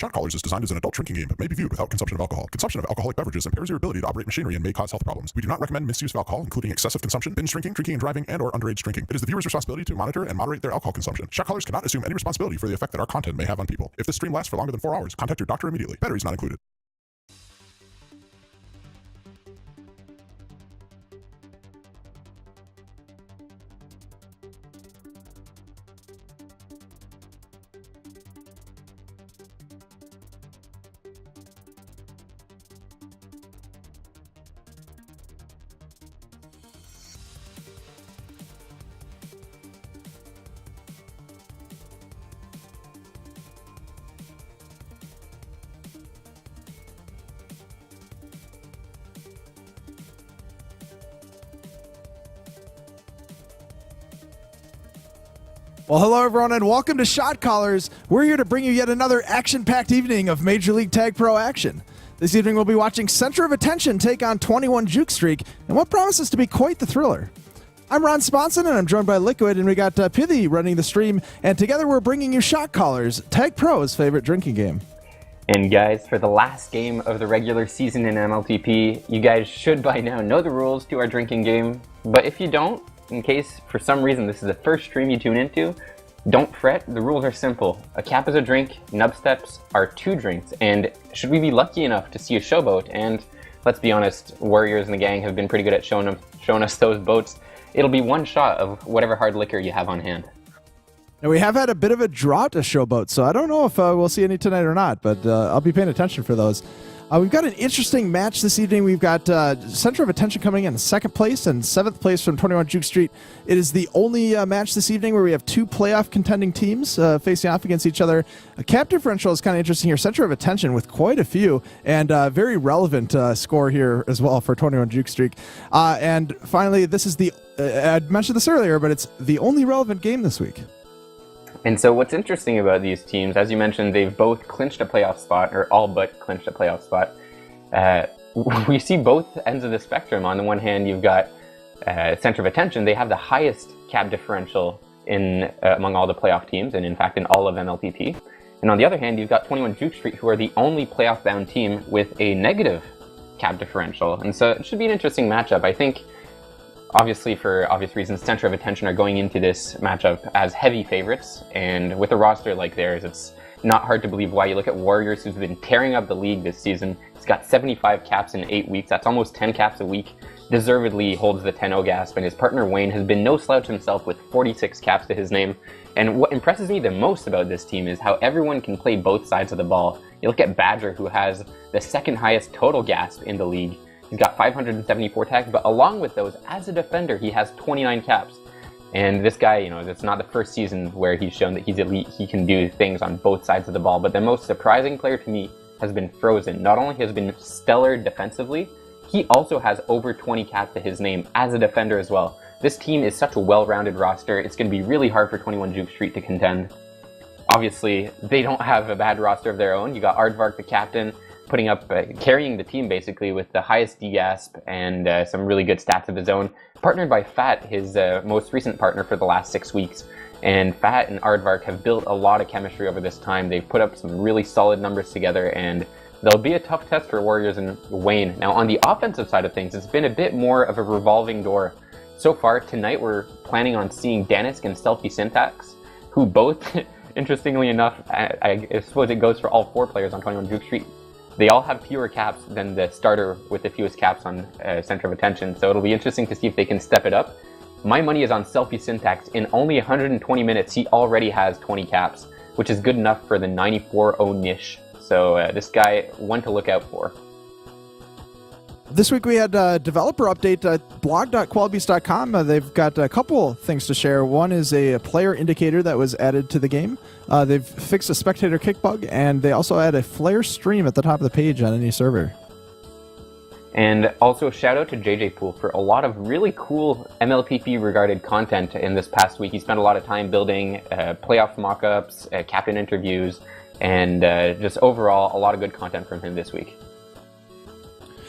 ShotCallers is designed as an adult drinking game, but may be viewed without consumption of alcohol. Consumption of alcoholic beverages impairs your ability to operate machinery and may cause health problems. We do not recommend misuse of alcohol, including excessive consumption, binge drinking, drinking and driving, and or underage drinking. It is the viewer's responsibility to monitor and moderate their alcohol consumption. ShotCallers cannot assume any responsibility for the effect that our content may have on people. If this stream lasts for longer than 4 hours, contact your doctor immediately. Batteries not included. Well, hello, everyone, and welcome to ShotCallers. We're here to bring you yet another action-packed evening of Major League Tag Pro action. This evening, we'll be watching Centra of Attention take on 21 Juke Streak in what promises to be quite the thriller. I'm Ron Sponson, and I'm joined by Liquid, and we got Pithy running the stream, and together we're bringing you ShotCallers, Tag Pro's favorite drinking game. And guys, for the last game of the regular season in MLTP, you guys should by now know the rules to our drinking game, but if you don't, in case for some reason this is the first stream you tune into, don't fret, the rules are simple. A cap is a drink, nub steps are 2 drinks, and should we be lucky enough to see a showboat, and let's be honest, Warriors and the gang have been pretty good at showing us those boats, it'll be 1 shot of whatever hard liquor you have on hand. Now, we have had a bit of a drought of showboats, so I don't know if we'll see any tonight or not, but I'll be paying attention for those. We've got an interesting match this evening. We've got Centra of Attention coming in 2nd place and 7th place from 21 Juke Street. It is the only match this evening where we have 2 playoff contending teams facing off against each other. A cap differential is kind of interesting here. Centra of Attention with quite a few, and very relevant score here as well for 21 Juke Streak. And finally, this is the, I mentioned this earlier, but it's the only relevant game this week. And so what's interesting about these teams, as you mentioned, they've both clinched a playoff spot, or all but clinched a playoff spot. We see both ends of the spectrum. On the one hand, you've got Centra of Attention. They have the highest cap differential in among all the playoff teams, and in fact in all of MLTP. And on the other hand, you've got 21 Juke Street, who are the only playoff-bound team with a negative cap differential. And so it should be an interesting matchup. I think, obviously, for obvious reasons, Centra of Attention are going into this matchup as heavy favorites, and with a roster like theirs, it's not hard to believe why. You look at Warriors, who's been tearing up the league this season. He's got 75 caps in 8 weeks. That's almost 10 caps a week. Deservedly holds the 10-0 gasp, and his partner Wayne has been no slouch himself with 46 caps to his name. And what impresses me the most about this team is how everyone can play both sides of the ball. You look at Badger, who has the 2nd highest total gasp in the league. He's got 574 tags, but along with those, as a defender, he has 29 caps. And this guy, it's not the first season where he's shown that he's elite. He can do things on both sides of the ball. But the most surprising player to me has been Frozen. Not only has he been stellar defensively, he also has over 20 caps to his name as a defender as well. This team is such a well-rounded roster. It's going to be really hard for 21 Juke Street to contend. Obviously, they don't have a bad roster of their own. You got Aardvark, the captain, putting up, carrying the team basically with the highest D-gasp and some really good stats of his own, partnered by Fat, his most recent partner for the last 6 weeks. And Fat and Aardvark have built a lot of chemistry over this time. They've put up some really solid numbers together, and they'll be a tough test for Warriors and Wayne. Now, on the offensive side of things, it's been a bit more of a revolving door. So far, tonight we're planning on seeing Danisk and Selfie Syntax, who both, interestingly enough, I suppose it goes for all 4 players on 21 Juke Street. They all have fewer caps than the starter with the fewest caps on Centra of Attention, so it'll be interesting to see if they can step it up. My money is on Selfie Syntax. In only 120 minutes, he already has 20 caps, which is good enough for the 94-0 niche. So this guy, one to look out for. This week we had a developer update at blog.qualities.com. They've got a couple things to share. One is a player indicator that was added to the game. They've fixed a spectator kick bug, and they also add a flare stream at the top of the page on any server. And also shout out to JJ Pool for a lot of really cool MLTP regarded content in this past week. He spent a lot of time building playoff mock-ups, captain interviews, and just overall a lot of good content from him this week.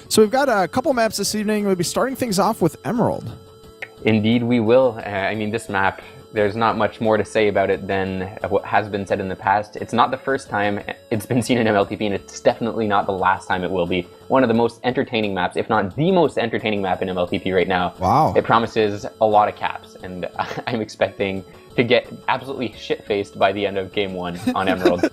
So we've got a couple maps this evening. We'll be starting things off with Emerald. Indeed we will. I mean, this map, there's not much more to say about it than what has been said in the past. It's not the first time. It's that's been seen in MLTP, and it's definitely not the last time it will be. One of the most entertaining maps, if not the most entertaining map in MLTP right now. Wow. It promises a lot of caps, and I'm expecting to get absolutely shit-faced by the end of Game 1 on Emerald.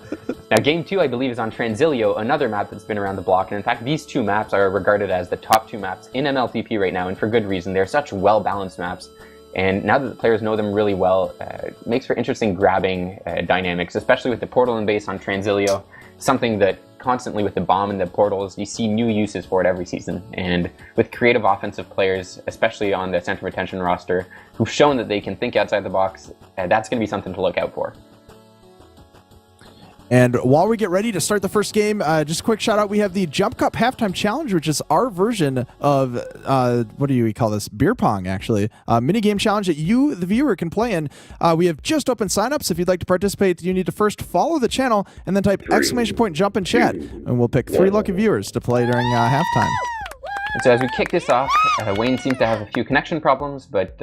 Now, Game 2, I believe, is on Transilio, another map that's been around the block, and in fact, these two maps are regarded as the top two maps in MLTP right now, and for good reason. They're such well-balanced maps, and now that the players know them really well, it makes for interesting grabbing dynamics, especially with the portal and base on Transilio, something that constantly with the bomb and the portals, you see new uses for it every season. And with creative offensive players, especially on the Centra of Attention roster, who've shown that they can think outside the box, that's going to be something to look out for. And while we get ready to start the first game, just a quick shout out, we have the Jump Cup Halftime Challenge, which is our version of, what do we call this? Beer pong, actually. Mini game challenge that you, the viewer, can play in. We have just opened signups. If you'd like to participate, you need to first follow the channel and then type !jump in chat. And we'll pick 3 lucky viewers to play during halftime. And so as we kick this off, Wayne seems to have a few connection problems, but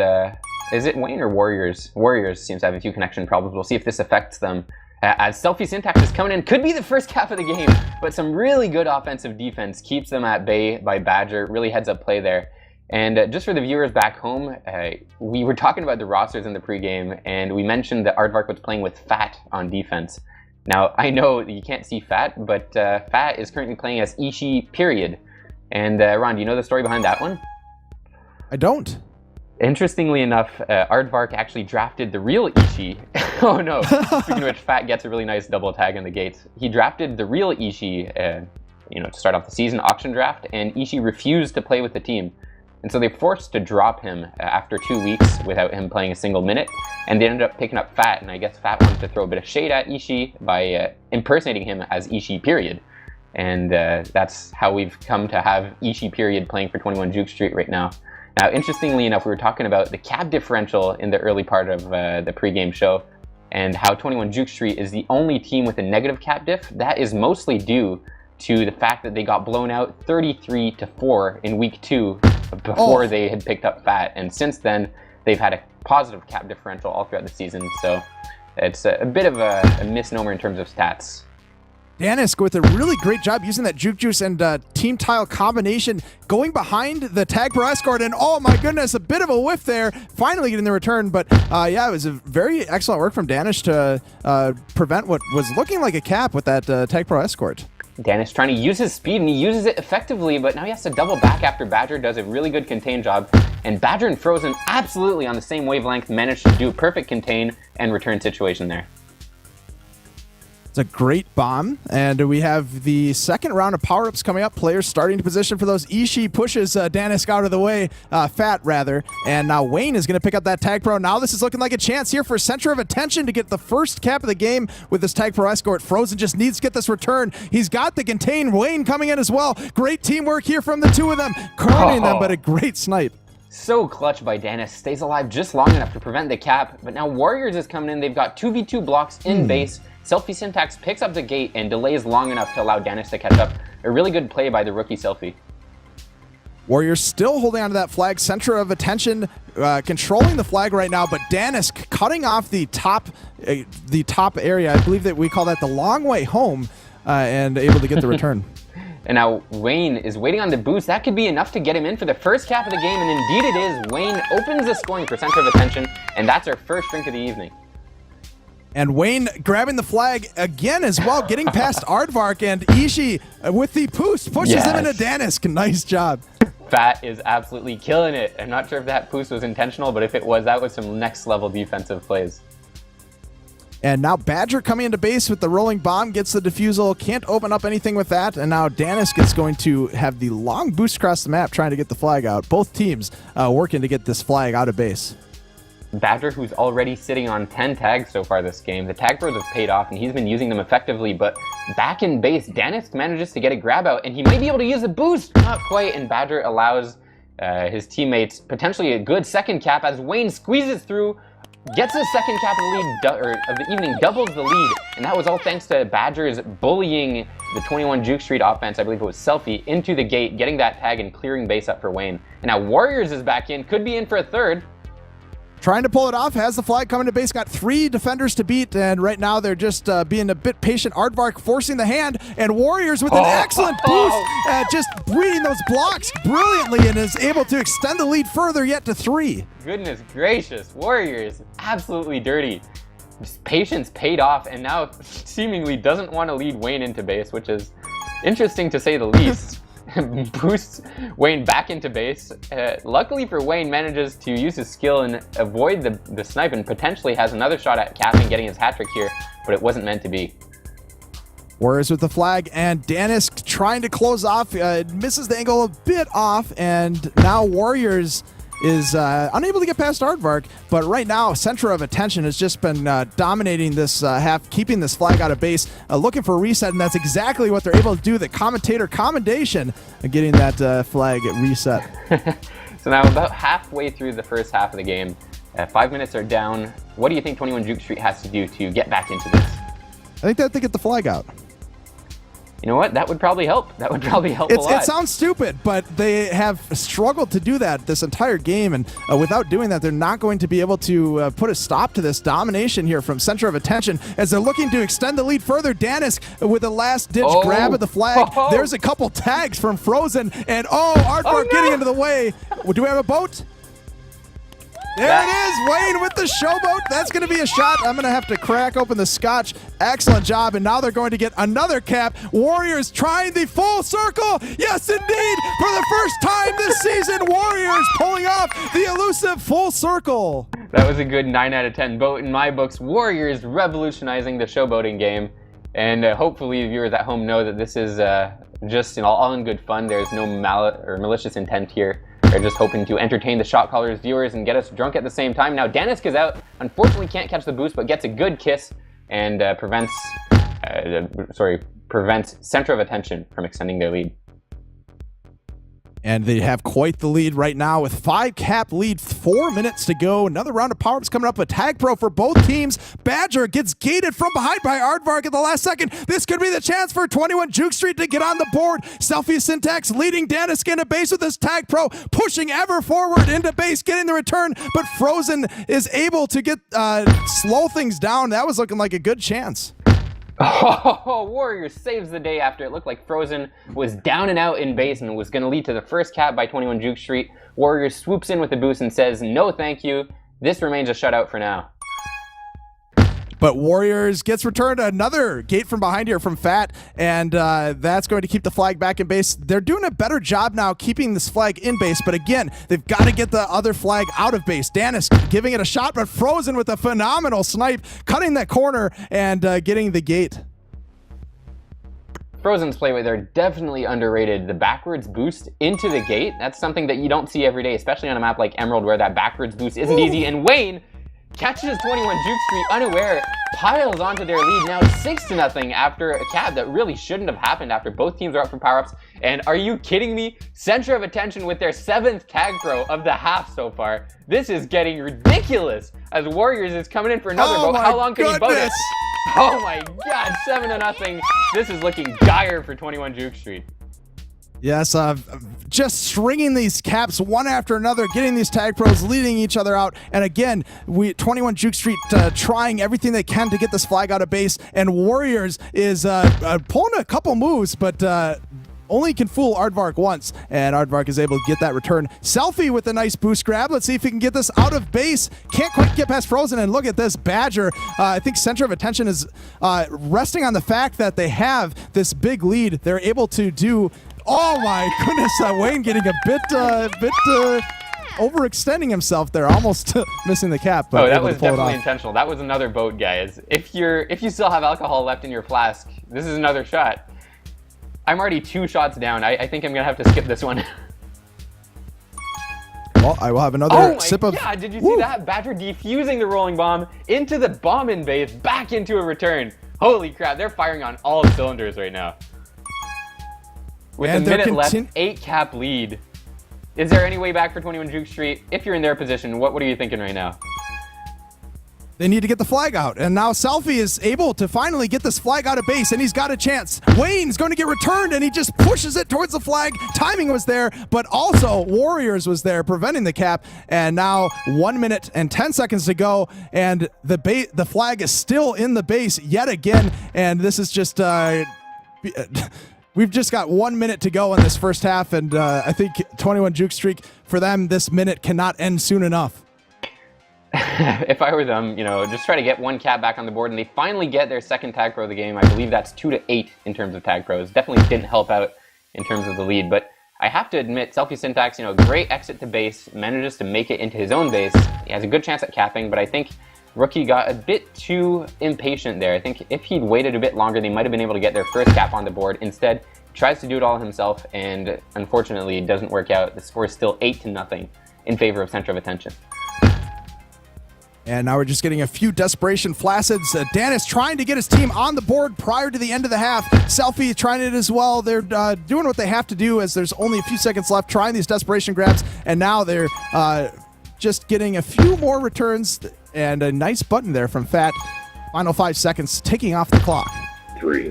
is it Wayne or Warriors? Warriors seems to have a few connection problems. We'll see if this affects them. As Selfie Syntax is coming in, could be the first cap of the game, but some really good offensive defense keeps them at bay by Badger. Really heads up play there. And just for the viewers back home, we were talking about the rosters in the pregame, and we mentioned that Aardvark was playing with Fat on defense. Now, I know you can't see Fat, but Fat is currently playing as Ishii, period. And Ron, do you know the story behind that one? I don't. Interestingly enough, Aardvark actually drafted the real Ishii. Oh no! Speaking of which, Fat gets a really nice double tag in the gates. He drafted the real Ishii, to start off the season auction draft, and Ishii refused to play with the team. And so they forced to drop him after 2 weeks without him playing a single minute, and they ended up picking up Fat, and I guess Fat wanted to throw a bit of shade at Ishii by impersonating him as Ishii, period. And that's how we've come to have Ishii, period, playing for 21 Juke Street right now. Now, interestingly enough, we were talking about the cap differential in the early part of the pregame show, and how 21 Juke Street is the only team with a negative cap diff. That is mostly due to the fact that they got blown out 33-4 in week 2 before they had picked up Fat, and since then they've had a positive cap differential all throughout the season. So it's a bit of a misnomer in terms of stats. Danisk with a really great job using that Juke Juice and Team Tile combination, going behind the tag pro escort, and oh my goodness, a bit of a whiff there, finally getting the return. But yeah, it was a very excellent work from Danish to prevent what was looking like a cap with that tag pro escort. Danish trying to use his speed, and he uses it effectively, but now he has to double back after Badger does a really good contain job. And Badger and Frozen absolutely on the same wavelength managed to do a perfect contain and return situation there. It's a great bomb, and we have the second round of power-ups coming up. Players starting to position for those. Ishii pushes Danisk out of the way, Fat rather, and now Wayne is going to pick up that tag pro. Now this is looking like a chance here for Centra of Attention to get the first cap of the game with this tag pro escort. Frozen just needs to get this return. He's got the contain. Wayne coming in as well. Great teamwork here from the two of them, carving them, but a great snipe. So clutch by Danisk, stays alive just long enough to prevent the cap, but now Warriors is coming in. They've got 2v2 blocks in base. Selfie Syntax picks up the gate and delays long enough to allow Danisk to catch up. A really good play by the rookie Selfie. Warriors still holding onto that flag. Center of Attention controlling the flag right now, but Danisk cutting off the top area. I believe that we call that the long way home, and able to get the return. And now Wayne is waiting on the boost. That could be enough to get him in for the first cap of the game, and indeed it is. Wayne opens the scoring for Center of Attention, and that's our first drink of the evening. And Wayne grabbing the flag again as well, getting past Aardvark, and Ishii with the boost pushes him into Danisk. Nice job. Fat is absolutely killing it. I'm not sure if that boost was intentional, but if it was, that was some next level defensive plays. And now Badger coming into base with the rolling bomb, gets the defusal, can't open up anything with that, and now Danisk is going to have the long boost across the map trying to get the flag out. Both teams working to get this flag out of base. Badger, who's already sitting on 10 tags so far this game. The tag pros have paid off, and he's been using them effectively, but back in base, Danisk manages to get a grab out, and he might be able to use a boost. Not quite, and Badger allows his teammates potentially a good second cap as Wayne squeezes through, gets his second cap of the evening, doubles the lead, and that was all thanks to Badger's bullying the 21 Juke Street offense, I believe it was Selfie, into the gate, getting that tag and clearing base up for Wayne. And now Warriors is back in, could be in for a third. Trying to pull it off, has the flag coming to base, got 3 defenders to beat, and right now they're just being a bit patient. Aardvark forcing the hand, and Warriors with an excellent boost, just reading those blocks brilliantly and is able to extend the lead further yet to 3. Goodness gracious, Warriors, absolutely dirty. Just patience paid off, and now seemingly doesn't want to lead Wayne into base, which is interesting to say the least. Boosts Wayne back into base. Luckily for Wayne, manages to use his skill and avoid the snipe and potentially has another shot at capping, getting his hat trick here, but it wasn't meant to be. Warriors with the flag, and Danisk trying to close off, misses the angle a bit off, and now Warriors is unable to get past Aardvark, but right now Centra of Attention has just been dominating this half, keeping this flag out of base, looking for a reset, and that's exactly what they're able to do. The commentator commendation of getting that flag reset. So now about halfway through the first half of the game, 5 minutes are down. What do you think 21 Juke Street has to do to get back into this? I think they have to get the flag out. You know what? That would probably help. That would probably help a lot. It sounds stupid, but they have struggled to do that this entire game, and without doing that, they're not going to be able to put a stop to this domination here from Centra of Attention as they're looking to extend the lead further. Danisk with a last-ditch grab of the flag. There's a couple tags from Frozen, and Aardvark getting into the way. Do we have a boat? There it is, Wayne with the showboat. That's going to be a shot. I'm going to have to crack open the scotch. Excellent job, and now they're going to get another cap. Warriors trying the full circle. Yes, indeed. For the first time this season, Warriors pulling off the elusive full circle. That was a good 9 out of 10 boat in my books. Warriors revolutionizing the showboating game, and hopefully viewers at home know that this is just all in good fun. There's no malicious intent here. They're just hoping to entertain the ShotCallers viewers and get us drunk at the same time. Now Danisk is out. Unfortunately can't catch the boost, but gets a good kiss and prevents Centra of Attention from extending their lead. And they have quite the lead right now with 5 cap lead, 4 minutes to go. Another round of power-ups coming up with Tag Pro for both teams. Badger gets gated from behind by Aardvark at the last second. This could be the chance for 21 Juke Street to get on the board. Selfie Syntax leading Danisk into base with this Tag Pro, pushing ever forward into base, getting the return, but Frozen is able to get slow things down. That was looking like a good chance. Warriors saves the day after it looked like Frozen was down and out in base and was going to lead to the first cap by 21 Juke Street. Warriors swoops in with the boost and says, no thank you. This remains a shutout for now. But Warriors gets returned another gate from behind here from Fat, and that's going to keep the flag back in base. They're doing a better job now keeping this flag in base, but again, they've got to get the other flag out of base. Danisk giving it a shot, but Frozen with a phenomenal snipe, cutting that corner and getting the gate. Frozen's play, they're definitely underrated. The backwards boost into the gate, that's something that you don't see every day, especially on a map like Emerald where that backwards boost isn't easy, and Wayne catches 21 Juke Street unaware, piles onto their lead, now 6-0 after a cap that really shouldn't have happened after both teams are up for power-ups. And are you kidding me? Centra of Attention with their 7th tag throw of the half so far. This is getting ridiculous as Warriors is coming in for another vote. How long can he vote it? Oh my god, 7-0. This is looking dire for 21 Juke Street. Yes, just stringing these caps one after another, getting these tag pros, leading each other out. And again, 21 Juke Street trying everything they can to get this flag out of base. And Warriors is pulling a couple moves, but only can fool Aardvark once. And Aardvark is able to get that return. Selfie with a nice boost grab. Let's see if he can get this out of base. Can't quite get past Frozen. And look at this Badger. I think Centra of Attention is resting on the fact that they have this big lead. They're able to do... Oh my goodness, Wayne getting a bit overextending himself there, almost missing the cap. But that was definitely intentional. That was another boat, guys. If you still have alcohol left in your flask, this is another shot. I'm already 2 shots down. I think I'm gonna have to skip this one. Well, I will have another sip of... Yeah, did you see that? Badger defusing the rolling bomb into the bomb in base, back into a return. Holy crap, they're firing on all cylinders right now. With a minute left, 8 cap lead. Is there any way back for 21 Juke Street? If you're in their position, what are you thinking right now? They need to get the flag out, and now Selfie is able to finally get this flag out of base, and he's got a chance. Wayne's going to get returned, and he just pushes it towards the flag. Timing was there, but also Warriors was there preventing the cap, and now 1 minute and 10 seconds to go, and the flag is still in the base yet again, and this is just... We've just got 1 minute to go in this first half, and I think 21 Juke streak, for them, this minute cannot end soon enough. If I were them, just try to get one cap back on the board, and they finally get their second tag pro of the game. I believe that's 2-8 in terms of tag pros. Definitely didn't help out in terms of the lead, but I have to admit, Selfie Syntax, great exit to base, manages to make it into his own base. He has a good chance at capping, but I think Rookie got a bit too impatient there. I think if he'd waited a bit longer, they might have been able to get their first cap on the board. Instead, he tries to do it all himself, and unfortunately, it doesn't work out. The score is still 8-0 in favor of Centra of Attention. And now we're just getting a few desperation flaccid. Danis trying to get his team on the board prior to the end of the half. Selfie trying it as well. They're doing what they have to do as there's only a few seconds left, trying these desperation grabs, and now they're just getting a few more returns, and a nice button there from Fat. Final 5 seconds, ticking off the clock. 3.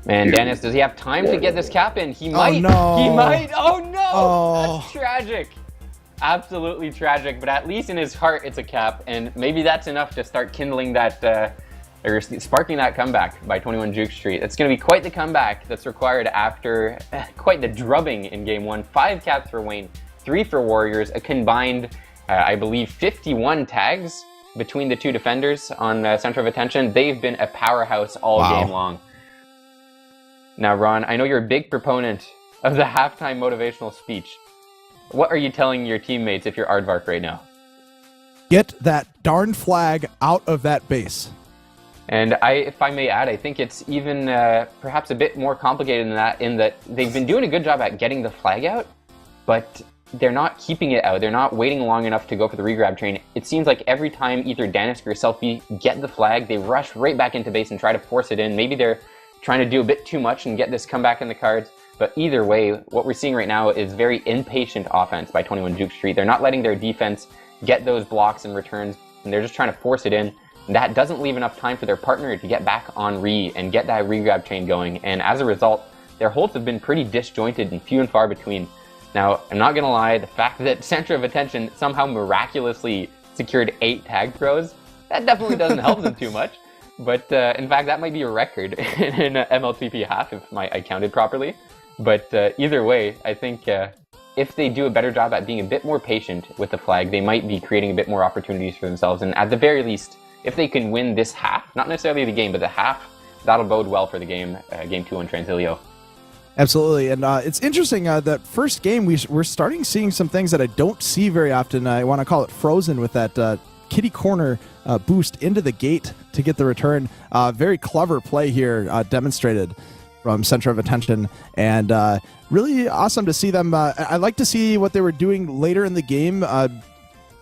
Man, Danis, does he have time to get this cap in? He might. No. He might. Oh, no. Oh. That's tragic. Absolutely tragic, but at least in his heart it's a cap, and maybe that's enough to start kindling that, or sparking that comeback by 21 Juke Street. It's going to be quite the comeback that's required after quite the drubbing in Game 1. 5 caps for Wayne, 3 for Warriors, a combined, I believe, 51 tags between the two defenders on Centra of Attention. They've been a powerhouse all game long. Now, Ron, I know you're a big proponent of the halftime motivational speech. What are you telling your teammates if you're Aardvark right now? Get that darn flag out of that base. And if I may add, I think it's even perhaps a bit more complicated than that, in that they've been doing a good job at getting the flag out, but they're not keeping it out. They're not waiting long enough to go for the regrab train. It seems like every time either Danis or Selfie get the flag, they rush right back into base and try to force it in. Maybe they're trying to do a bit too much and get this comeback in the cards. But either way, what we're seeing right now is very impatient offense by 21 Juke Street. They're not letting their defense get those blocks and returns, and they're just trying to force it in. And that doesn't leave enough time for their partner to get back on re and get that regrab chain going. And as a result, their holds have been pretty disjointed and few and far between. Now, I'm not going to lie, the fact that Centra of Attention somehow miraculously secured 8 tag throws, that definitely doesn't help them too much. But in fact, that might be a record in MLTP half, if I counted properly. But either way, I think if they do a better job at being a bit more patient with the flag, they might be creating a bit more opportunities for themselves. And at the very least, if they can win this half, not necessarily the game, but the half, that'll bode well for the game, Game 2 on Transilio. Absolutely, and it's interesting that first game we're starting seeing some things that I don't see very often. I want to call it frozen with that kitty corner boost into the gate to get the return. Very clever play here demonstrated from Centra of Attention, and really awesome to see them. I like to see what they were doing later in the game,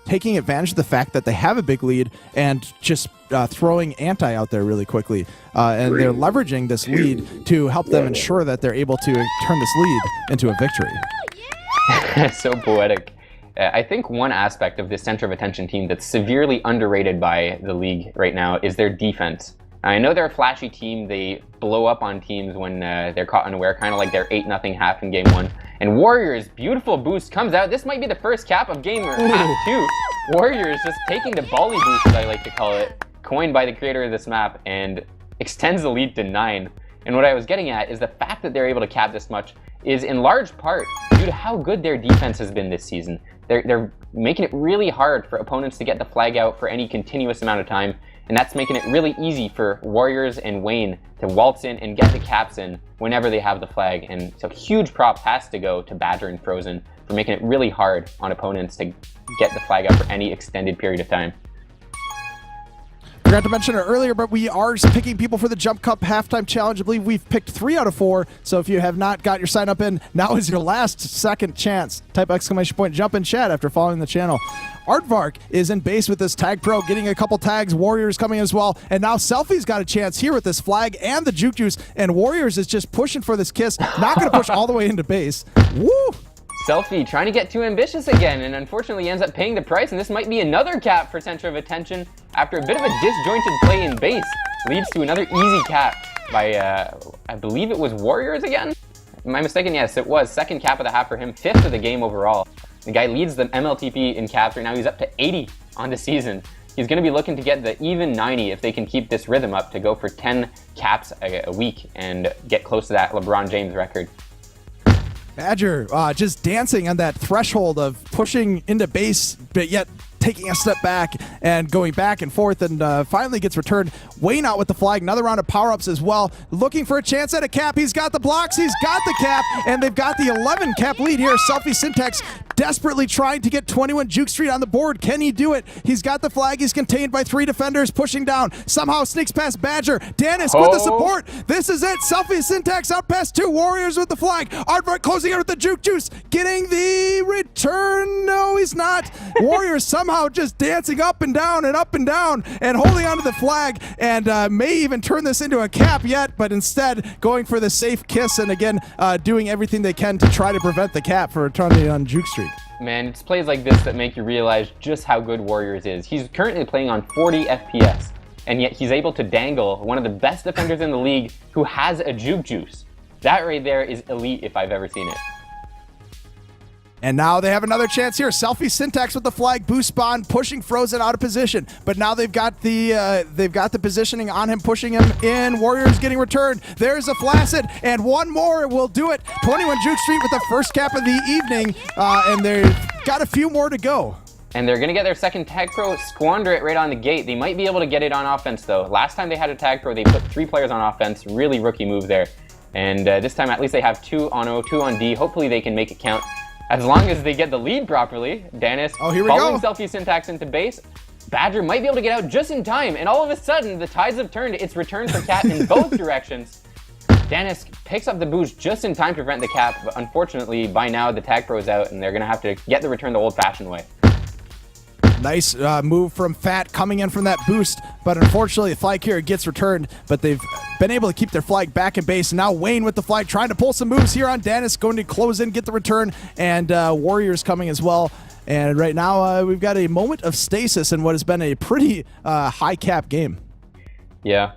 taking advantage of the fact that they have a big lead and just throwing anti out there really quickly. And they're leveraging this lead to help them ensure that they're able to turn this lead into a victory. So poetic. I think one aspect of this Centra of Attention team that's severely underrated by the league right now is their defense. I know they're a flashy team. They blow up on teams when they're caught unaware, kind of like their 8-0 half in Game 1. And Warriors' beautiful boost comes out. This might be the first cap of Game half 2. Warriors just taking the volley boost, as I like to call it, coined by the creator of this map, and extends the lead to 9. And what I was getting at is the fact that they're able to cap this much is in large part due to how good their defense has been this season. They're making it really hard for opponents to get the flag out for any continuous amount of time, and that's making it really easy for Warriors and Wayne to waltz in and get the caps in whenever they have the flag. And so huge props has to go to Badger and Frozen for making it really hard on opponents to get the flag out for any extended period of time. Forgot to mention it earlier, but we are picking people for the Jump Cup Halftime Challenge. I believe we've picked 3 out of 4, so if you have not got your sign up in, now is your second chance. Type exclamation point jump in chat after following the channel. Aardvark is in base with this tag pro, getting a couple tags. Warriors coming as well, and now Selfie's got a chance here with this flag and the Juke Juice, and Warriors is just pushing for this kiss. Not going to push all the way into base. Woo! Selfie trying to get too ambitious again, and unfortunately ends up paying the price, and this might be another cap for Center of Attention after a bit of a disjointed play in base leads to another easy cap by, I believe it was Warriors again? Am I mistaken? Yes, it was. Second cap of the half for him, 5th of the game overall. The guy leads the MLTP in caps right now. He's up to 80 on the season. He's going to be looking to get the even 90 if they can keep this rhythm up to go for 10 caps a week and get close to that LeBron James record. Badger just dancing on that threshold of pushing into base, but yet taking a step back and going back and forth, and finally gets returned. Wayne out with the flag. Another round of power-ups as well. Looking for a chance at a cap. He's got the blocks. He's got the cap, and they've got the 11 cap lead here. Selfie Syntax desperately trying to get 21 Juke Street on the board. Can he do it? He's got the flag. He's contained by 3 defenders pushing down. Somehow sneaks past Badger. Danis with the support. This is it. Selfie Syntax out past 2 Warriors with the flag. Aardvark closing out with the Juke Juice. Getting the return. No, he's not. Warriors somehow just dancing up and down and holding onto the flag, and may even turn this into a cap yet, but instead going for the safe kiss, and again doing everything they can to try to prevent the cap for returning on Juke Street. Man, it's plays like this that make you realize just how good Warriors is. He's currently playing on 40 FPS, and yet he's able to dangle one of the best defenders in the league who has a Juke Juice. That right there is elite if I've ever seen it. And now they have another chance here. Selfie Syntax with the flag, boost spawn, pushing Frozen out of position. But now they've got the positioning on him, pushing him in. Warriors getting returned. There's a Flaccid, and one more will do it. 21 Juke Street with the first cap of the evening, and they've got a few more to go. And they're going to get their second Tag Pro, squander it right on the gate. They might be able to get it on offense, though. Last time they had a Tag Pro, they put 3 players on offense. Really rookie move there. And this time, at least they have 2 on O, 2 on D. Hopefully they can make it count. As long as they get the lead properly. Danis following Selfie Syntax into base. Badger might be able to get out just in time, and all of a sudden, the tides have turned. It's return for cap in both directions. Danis picks up the boost just in time to prevent the cap, but unfortunately, by now, the Tag Pro is out, and they're going to have to get the return the old-fashioned way. Nice move from Fat coming in from that boost, but unfortunately the flag here gets returned, but they've been able to keep their flag back in base. Now Wayne with the flag trying to pull some moves here on Danis, going to close in, get the return, and Warriors coming as well. And right now we've got a moment of stasis in what has been a pretty high cap game. Yeah,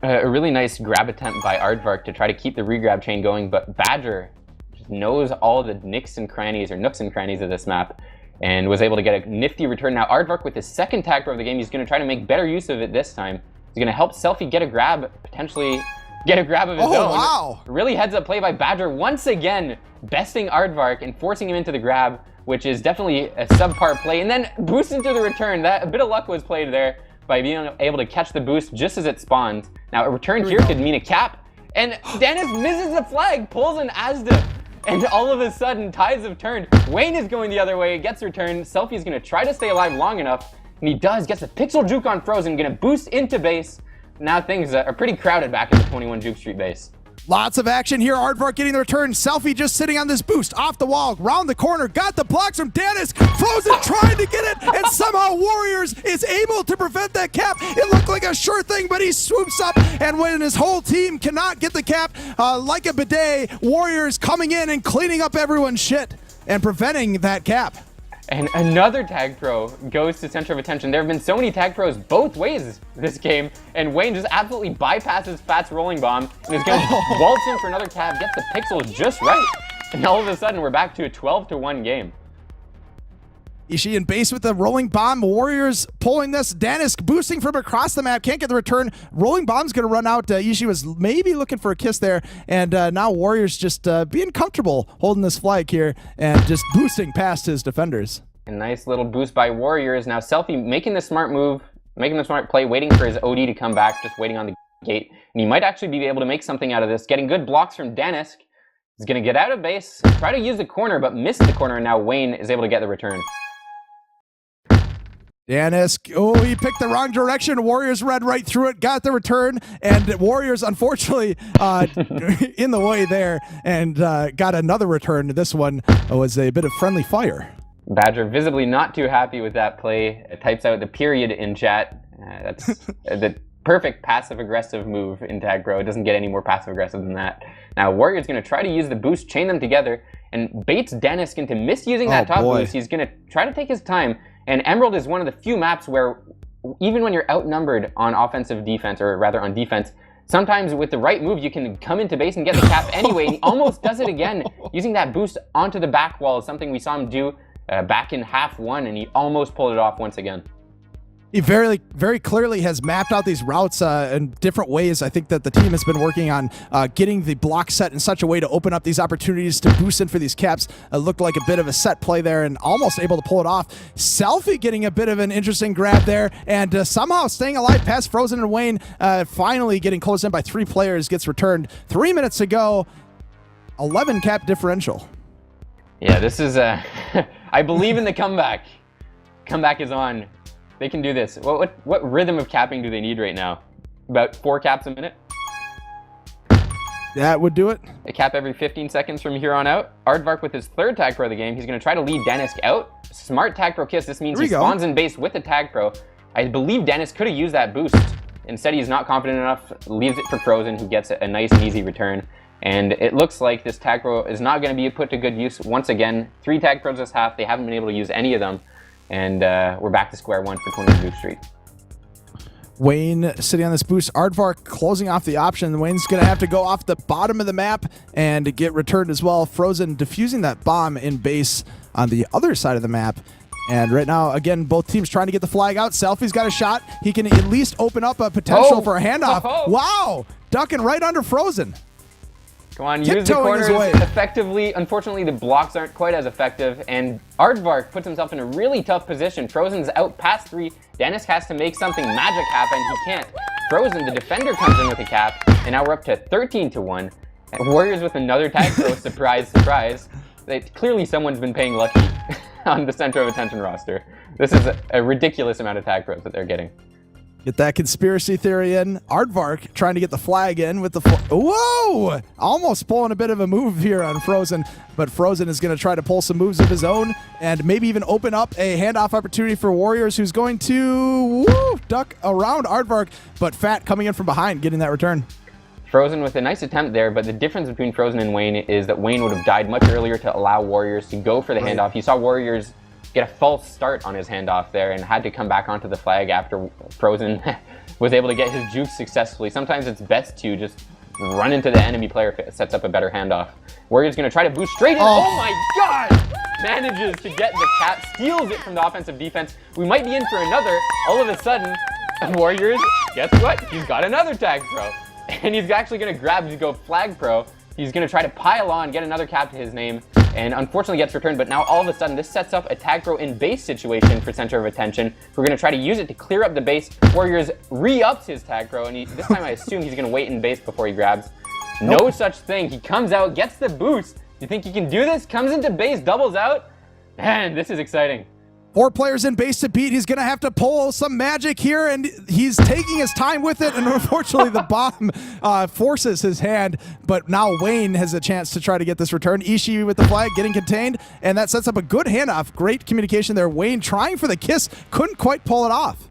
a really nice grab attempt by Aardvark to try to keep the regrab chain going, but Badger just knows all the nooks and crannies of this map, and was able to get a nifty return. Now Aardvark with his second Tag Pro of the game, he's going to try to make better use of it this time. He's going to help Selfie get a grab, potentially get a grab of his own. Wow. Really heads up play by Badger, once again besting Aardvark and forcing him into the grab, which is definitely a subpar play, and then boost into the return. That a bit of luck was played there by being able to catch the boost just as it spawns. Now a return here could mean a cap, and Danis misses the flag, pulls an Asda. And all of a sudden, tides have turned. Wayne is going the other way, gets returned. Selfie's going to try to stay alive long enough, and he does. Gets a pixel juke on Frozen, going to boost into base. Now things are pretty crowded back at the 21 Juke Street base. Lots of action here. Aardvark getting the return. Selfie just sitting on this boost. Off the wall, round the corner. Got the blocks from Danis. Frozen trying to get it, and somehow Warriors is able to prevent that cap. It looked like a sure thing, but he swoops up, and when his whole team cannot get the cap, like a bidet, Warriors coming in and cleaning up everyone's shit and preventing that cap. And another Tag Pro goes to Center of Attention. There have been so many Tag Pros both ways this game, and Wayne just absolutely bypasses Fat's rolling bomb and is going to waltz in for another cap, gets the pixels just right, and all of a sudden we're back to a 12-1 game. Ishii in base with the rolling bomb. Warriors pulling this. Danis boosting from across the map. Can't get the return. Rolling bomb's going to run out. Ishii was maybe looking for a kiss there. And now Warriors just being comfortable holding this flag here and just boosting past his defenders. A nice little boost by Warriors. Now Selfie making the smart move, making the smart play, waiting for his OD to come back, just waiting on the gate. And he might actually be able to make something out of this. Getting good blocks from Danis. He's going to get out of base, try to use the corner, but missed the corner. And now Wayne is able to get the return. Danis, he picked the wrong direction. Warriors read right through it, got the return, and Warriors, unfortunately, in the way there, and got another return. This one was a bit of friendly fire. Badger visibly not too happy with that play. Types out the period in chat. That's the perfect passive-aggressive move in Tag Pro. It doesn't get any more passive-aggressive than that. Now, Warriors going to try to use the boost, chain them together, and baits Denisk into misusing that top boost. He's going to try to take his time, and Emerald is one of the few maps where even when you're outnumbered on offensive defense, or rather on defense, sometimes with the right move, you can come into base and get the cap anyway. And he almost does it again, using that boost onto the back wall, is something we saw him do back in half one, and he almost pulled it off once again. He very, very clearly has mapped out these routes in different ways. I think that the team has been working on getting the block set in such a way to open up these opportunities to boost in for these caps. It looked like a bit of a set play there and almost able to pull it off. Selfie getting a bit of an interesting grab there and somehow staying alive past Frozen and Wayne. Finally getting closed in by 3 players, gets returned. 3 minutes to go. 11 cap differential. Yeah, this is I believe in the comeback. Comeback is on. They can do this. What rhythm of capping do they need right now? About 4 caps a minute? That would do it. A cap every 15 seconds from here on out. Aardvark with his 3rd tag pro of the game. He's going to try to lead Denisk out. Smart tag pro kiss. This means he spawns in base with the tag pro. I believe Denisk could have used that boost. Instead, he's not confident enough. Leaves it for Frozen, who gets a nice and easy return. And it looks like this tag pro is not going to be put to good use once again. 3 tag pros this half. They haven't been able to use any of them. And we're back to square one for 20 Juke Street. Wayne sitting on this boost. Aardvark closing off the option. Wayne's going to have to go off the bottom of the map and get returned as well. Frozen defusing that bomb in base on the other side of the map. And right now, again, both teams trying to get the flag out. Selfie's got a shot. He can at least open up a potential for a handoff. Wow! Ducking right under Frozen. Come on, use the corners effectively. Unfortunately, the blocks aren't quite as effective, and Aardvark puts himself in a really tough position. Frozen's out past 3. Denisk has to make something magic happen. He can't. Frozen, the defender, comes in with a cap, and now we're up to 13-1. And Warriors with another tag throw. Surprise, surprise. Clearly, someone's been paying lucky on the center of attention roster. This is a ridiculous amount of tag throws that they're getting. Get that conspiracy theory in. Aardvark trying to get the flag in with the... Whoa! Almost pulling a bit of a move here on Frozen, but Frozen is going to try to pull some moves of his own and maybe even open up a handoff opportunity for Warriors, who's going to duck around Aardvark, but Fat coming in from behind, getting that return. Frozen with a nice attempt there, but the difference between Frozen and Wayne is that Wayne would have died much earlier to allow Warriors to go for the handoff. You saw Warriors get a false start on his handoff there and had to come back onto the flag after Frozen was able to get his juke successfully. Sometimes it's best to just run into the enemy player if it sets up a better handoff. Warriors going to try to boost straight in. Oh my god! Manages to get the cap, steals it from the offensive defense. We might be in for another. All of a sudden, Warriors, guess what? He's got another tag pro. And he's actually going to grab to go flag pro. He's going to try to pile on, get another cap to his name, and unfortunately gets returned. But now all of a sudden, this sets up a tag pro in base situation for Center of Attention. We're going to try to use it to clear up the base. Warriors re-ups his tag pro, and this time I assume he's going to wait in base before he grabs. No such thing. He comes out, gets the boost. You think he can do this? Comes into base, doubles out. Man, this is exciting. 4 players in base to beat. He's going to have to pull some magic here, and he's taking his time with it, and unfortunately the bomb forces his hand, but now Wayne has a chance to try to get this return. Ishii with the flag, getting contained, and that sets up a good handoff. Great communication there. Wayne trying for the kiss, couldn't quite pull it off.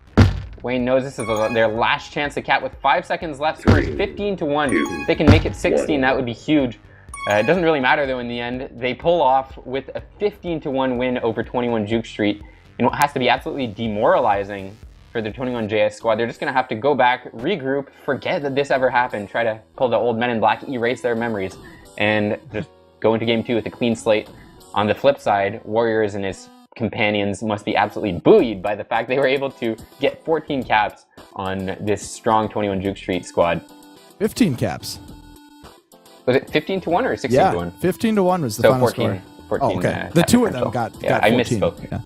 Wayne knows this is their last chance to cap with 5 seconds left. Scores 15-1. If they can make it 16, that would be huge. It doesn't really matter, though, in the end. They pull off with a 15-1 win over 21 Juke Street. And what has to be absolutely demoralizing for the 21JS squad, they're just going to have to go back, regroup, forget that this ever happened, try to pull the old Men in Black, erase their memories, and just go into Game 2 with a clean slate. On the flip side, Warriors and his companions must be absolutely buoyed by the fact they were able to get 14 caps on this strong 21 Juke Street squad. 15 caps. Was it 15-1 or 16-1? Yeah, 15-1 was the final 14, score. 14, okay. The two of them got 14. I misspoke. Yeah.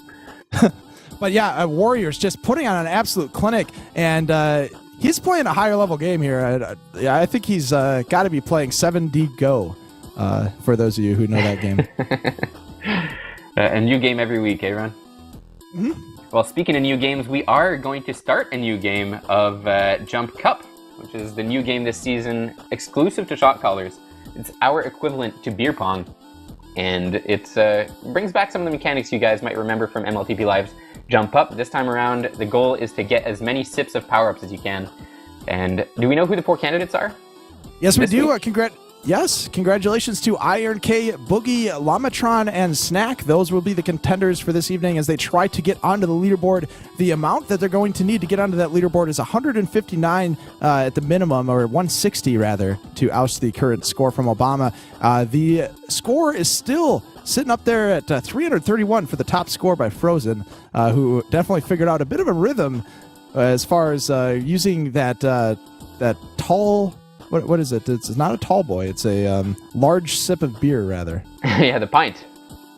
But yeah, Warriors just putting on an absolute clinic, and he's playing a higher level game here. I think he's got to be playing 7D Go, for those of you who know that game. A new game every week, eh, Ron? Mm-hmm. Well, speaking of new games, we are going to start a new game of Jump Cup, which is the new game this season exclusive to ShotCallers. It's our equivalent to beer pong, and it brings back some of the mechanics you guys might remember from MLTP Live's Jump Up. This time around, the goal is to get as many sips of power-ups as you can. And do we know who the 4 candidates are? Yes, we do. Yes, congratulations to Iron K, Boogie, Lamatron, and Snack. Those will be the contenders for this evening as they try to get onto the leaderboard. The amount that they're going to need to get onto that leaderboard is 159 at the minimum, or 160 rather, to oust the current score from Obama. The score is still sitting up there at 331 for the top score by Frozen, who definitely figured out a bit of a rhythm as far as using that tall... What is it? It's not a tall boy. It's a large sip of beer, rather. Yeah, the pint.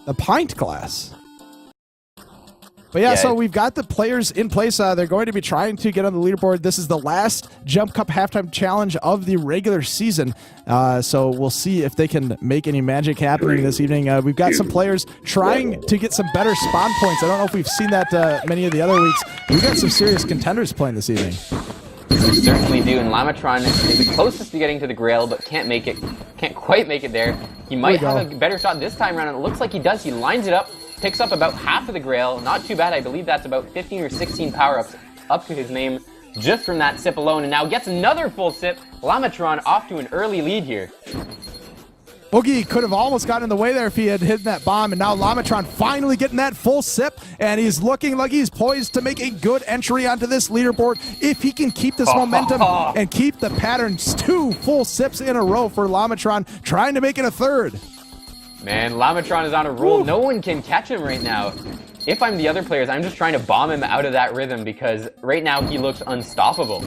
The pint glass. But yeah, so we've got the players in place. They're going to be trying to get on the leaderboard. This is the last Jump Cup halftime challenge of the regular season. So we'll see if they can make any magic happening this evening. We've got some players trying to get some better spawn points. I don't know if we've seen that many of the other weeks. We've got some serious contenders playing this evening. We certainly do, and Lamatron is the closest to getting to the Grail, but can't quite make it there. He might have a better shot this time around, and it looks like he does. He lines it up, picks up about half of the Grail. Not too bad. I believe that's about 15 or 16 power-ups up to his name just from that sip alone, and now gets another full sip. Lamatron off to an early lead here. Boogie could have almost gotten in the way there if he had hit that bomb, and now Lamatron finally getting that full sip, and he's looking like he's poised to make a good entry onto this leaderboard if he can keep this momentum and keep the patterns. 2 full sips in a row for Lamatron, trying to make it a third. Man, Lamatron is on a roll. No one can catch him right now. If I'm the other players, I'm just trying to bomb him out of that rhythm because right now he looks unstoppable.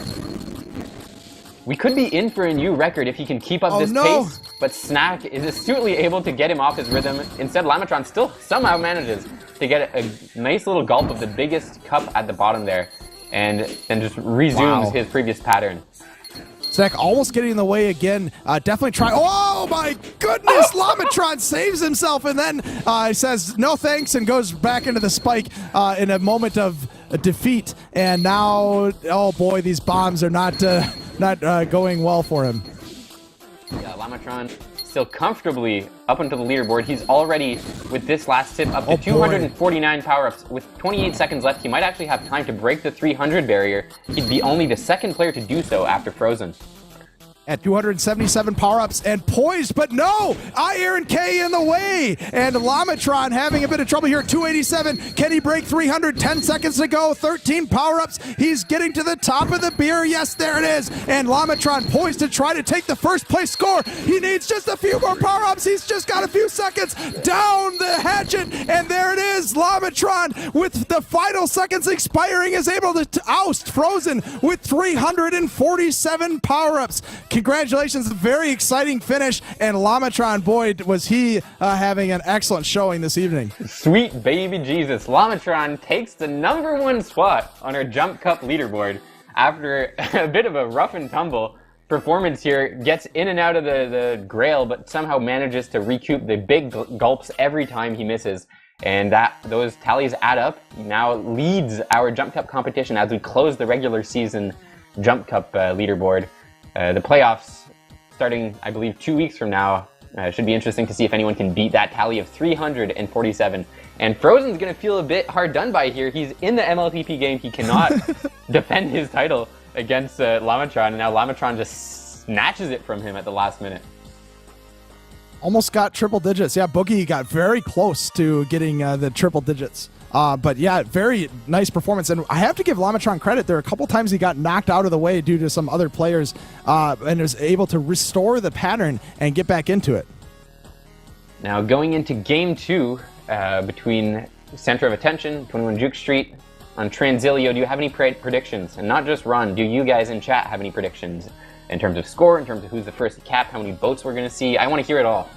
We could be in for a new record if he can keep up this pace, but Snack is astutely able to get him off his rhythm. Instead, Lamatron still somehow manages to get a nice little gulp of the biggest cup at the bottom there, and then just resumes his previous pattern. Snack almost getting in the way again. Definitely try. Oh my goodness! Lamatron saves himself and then he says no thanks and goes back into the spike in a moment of defeat. And now, oh boy, these bombs are not going well for him. Yeah, Lamatron still comfortably up onto the leaderboard. He's already, with this last sip, up to 249 power-ups. With 28 seconds left, he might actually have time to break the 300 barrier. He'd be only the second player to do so after Frozen. At 277 power-ups and poised, but no! Iron K in the way! And Lamatron having a bit of trouble here at 287. Can he break 300? 10 seconds to go, 13 power-ups. He's getting to the top of the beer. Yes, there it is. And Lamatron poised to try to take the first place score. He needs just a few more power-ups. He's just got a few seconds. Down the hatchet, and there it is. Lamatron, with the final seconds expiring, is able to oust Frozen with 347 power-ups. Congratulations, very exciting finish, and Lamatron, boy, was he having an excellent showing this evening. Sweet baby Jesus. Lamatron takes the #1 spot on our Jump Cup leaderboard after a bit of a rough and tumble performance here. Gets in and out of the Grail, but somehow manages to recoup the big gulps every time he misses. And those tallies add up. Now leads our Jump Cup competition as we close the regular season Jump Cup leaderboard. The playoffs, starting, I believe, 2 weeks from now, should be interesting to see if anyone can beat that tally of 347. And Frozen's going to feel a bit hard done by here. He's in the MLTP game. He cannot defend his title against Lamatron, and now Lamatron just snatches it from him at the last minute. Almost got triple digits. Yeah, Boogie got very close to getting the triple digits. But yeah, very nice performance. And I have to give Lamatron credit. There are a couple times he got knocked out of the way due to some other players and was able to restore the pattern and get back into it. Now going into game 2 between Center of Attention, 21 Juke Street on Transilio, do you have any predictions? And not just Ron, do you guys in chat have any predictions in terms of score, in terms of who's the first to cap, how many boats we're going to see? I want to hear it all.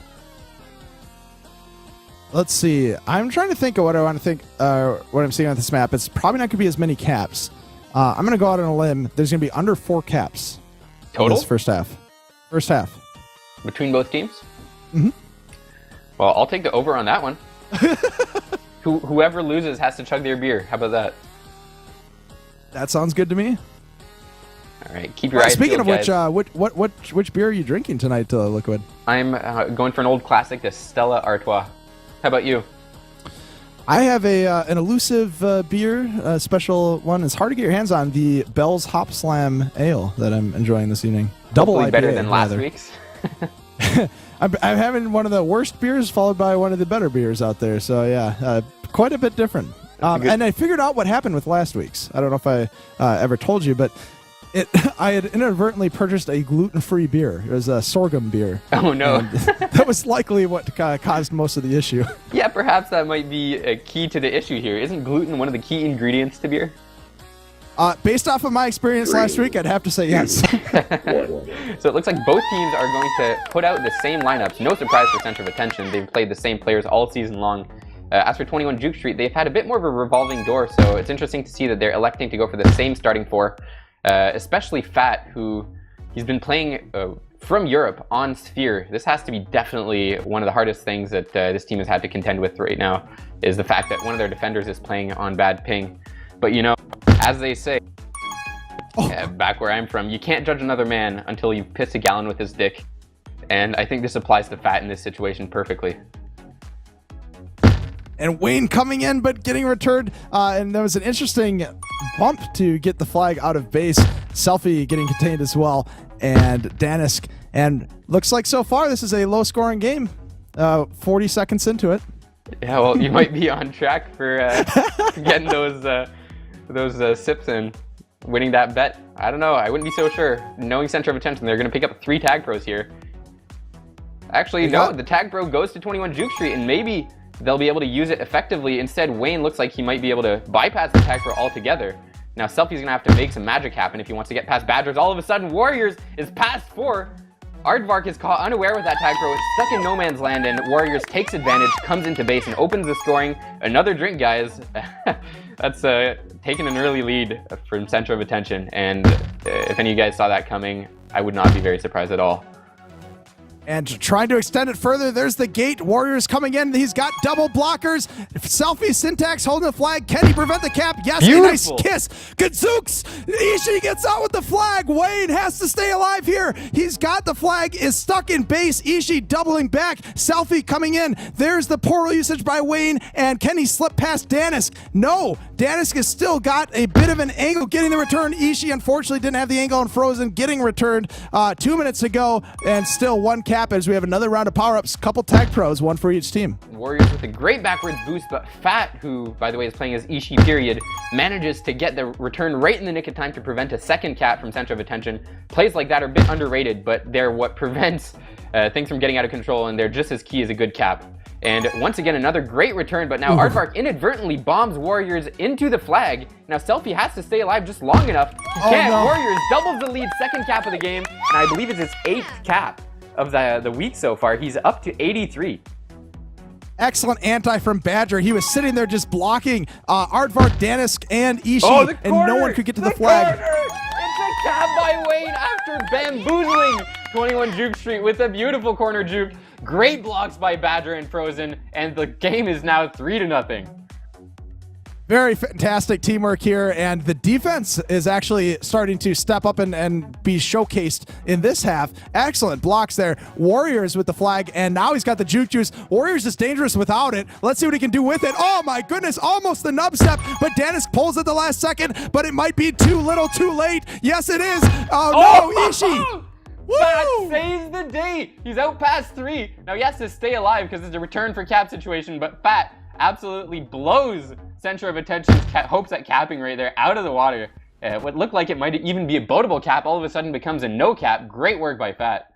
Let's see. I'm trying to think of what I want to think. What I'm seeing on this map. It's probably not going to be as many caps. I'm going to go out on a limb. There's going to be under 4 caps. Total? This first half. First half. Between both teams? Mm-hmm. Well, I'll take the over on that one. Whoever loses has to chug their beer. How about that? That sounds good to me. All right, keep your eyes Speaking peeled, of guys. which beer are you drinking tonight, Liquid? I'm going for an old classic, the Stella Artois. How about you? I have an elusive beer, a special one. It's hard to get your hands on, the Bell's Hop Slam Ale that I'm enjoying this evening. Double Hopefully IPA, better than last rather. week's. I'm having one of the worst beers followed by one of the better beers out there. So yeah, quite a bit different. And I figured out what happened with last week's. I don't know if I ever told you, but I had inadvertently purchased a gluten-free beer. It was a sorghum beer. Oh, no. That was likely what caused most of the issue. Yeah, perhaps that might be a key to the issue here. Isn't gluten one of the key ingredients to beer? Based off of my experience last week, I'd have to say yes. So it looks like both teams are going to put out the same lineups. No surprise for Center of Attention. They've played the same players all season long. As for 21 Juke Street, they've had a bit more of a revolving door, so it's interesting to see that they're electing to go for the same starting four. Especially Fat, who he's been playing from Europe on Sphere. This has to be definitely one of the hardest things that this team has had to contend with right now, is the fact that one of their defenders is playing on bad ping. But you know, as they say, back where I'm from, you can't judge another man until you piss a gallon with his dick. And I think this applies to Fat in this situation perfectly. And Wayne coming in, but getting returned. And there was an interesting bump to get the flag out of base. Selfie getting contained as well. And Danisk. And looks like so far this is a low-scoring game. 40 seconds into it. Yeah, well, you might be on track for getting those sips in, winning that bet. I don't know. I wouldn't be so sure. Knowing Center of Attention, they're going to pick up 3 tag pros here. Actually, no. The tag pro goes to 21 Juke Street, and maybe they'll be able to use it effectively. Instead, Wayne looks like he might be able to bypass the tag pro altogether. Now, Selfie's going to have to make some magic happen if he wants to get past Badgers. All of a sudden, Warriors is past 4. Aardvark is caught unaware with that tag pro. It's stuck in no man's land, and Warriors takes advantage, comes into base, and opens the scoring. Another drink, guys. That's taking an early lead from Center of Attention. And if any of you guys saw that coming, I would not be very surprised at all. And trying to extend it further, there's the gate. Warriors coming in. He's got double blockers. Selfie, Syntax holding the flag. Can he prevent the cap? Yes, beautiful. A nice kiss. Gadzooks! Ishii gets out with the flag. Wayne has to stay alive here. He's got the flag, is stuck in base. Ishii doubling back. Selfie coming in. There's the portal usage by Wayne. And can he slip past Danisk? No. Danisk has still got a bit of an angle getting the return. Ishii unfortunately didn't have the angle on Frozen getting returned 2 minutes ago. And still one cap as we have another round of power-ups, couple tag pros, one for each team. Warriors with a great backwards boost, but Fat, who by the way is playing as Ishii period, manages to get the return right in the nick of time to prevent a second cap from Center of Attention. Plays like that are a bit underrated, but they're what prevents things from getting out of control, and they're just as key as a good cap. And once again, another great return, but now Aardvark inadvertently bombs Warriors into the flag. Now Selfie has to stay alive just long enough. He can't. No. Warriors doubles the lead, second cap of the game, and I believe it's his 8th cap of the week so far. He's up to 83. Excellent anti from Badger. He was sitting there just blocking Aardvark, Danisk, and Ishii, and no one could get to the flag. Corner. It's a cap by Wayne after bamboozling 21 Juke Street with a beautiful corner juke. Great blocks by Badger and Frozen, and the game is now 3-0. Very fantastic teamwork here, and the defense is actually starting to step up and be showcased in this half. Excellent blocks there. Warriors with the flag, and now he's got the juke juice. Warriors is dangerous without it. Let's see what he can do with it. Oh my goodness, almost the nub step, but Danisk pulls at the last second, but it might be too little too late. Yes, it is. Oh no, Ishii. Fat saves the day. He's out past 3. Now he has to stay alive because it's a return for cap situation, but Fat absolutely blows Center of Attention's hopes at capping right there out of the water. What looked like it might even be a boatable cap all of a sudden becomes a no cap. Great work by Fat.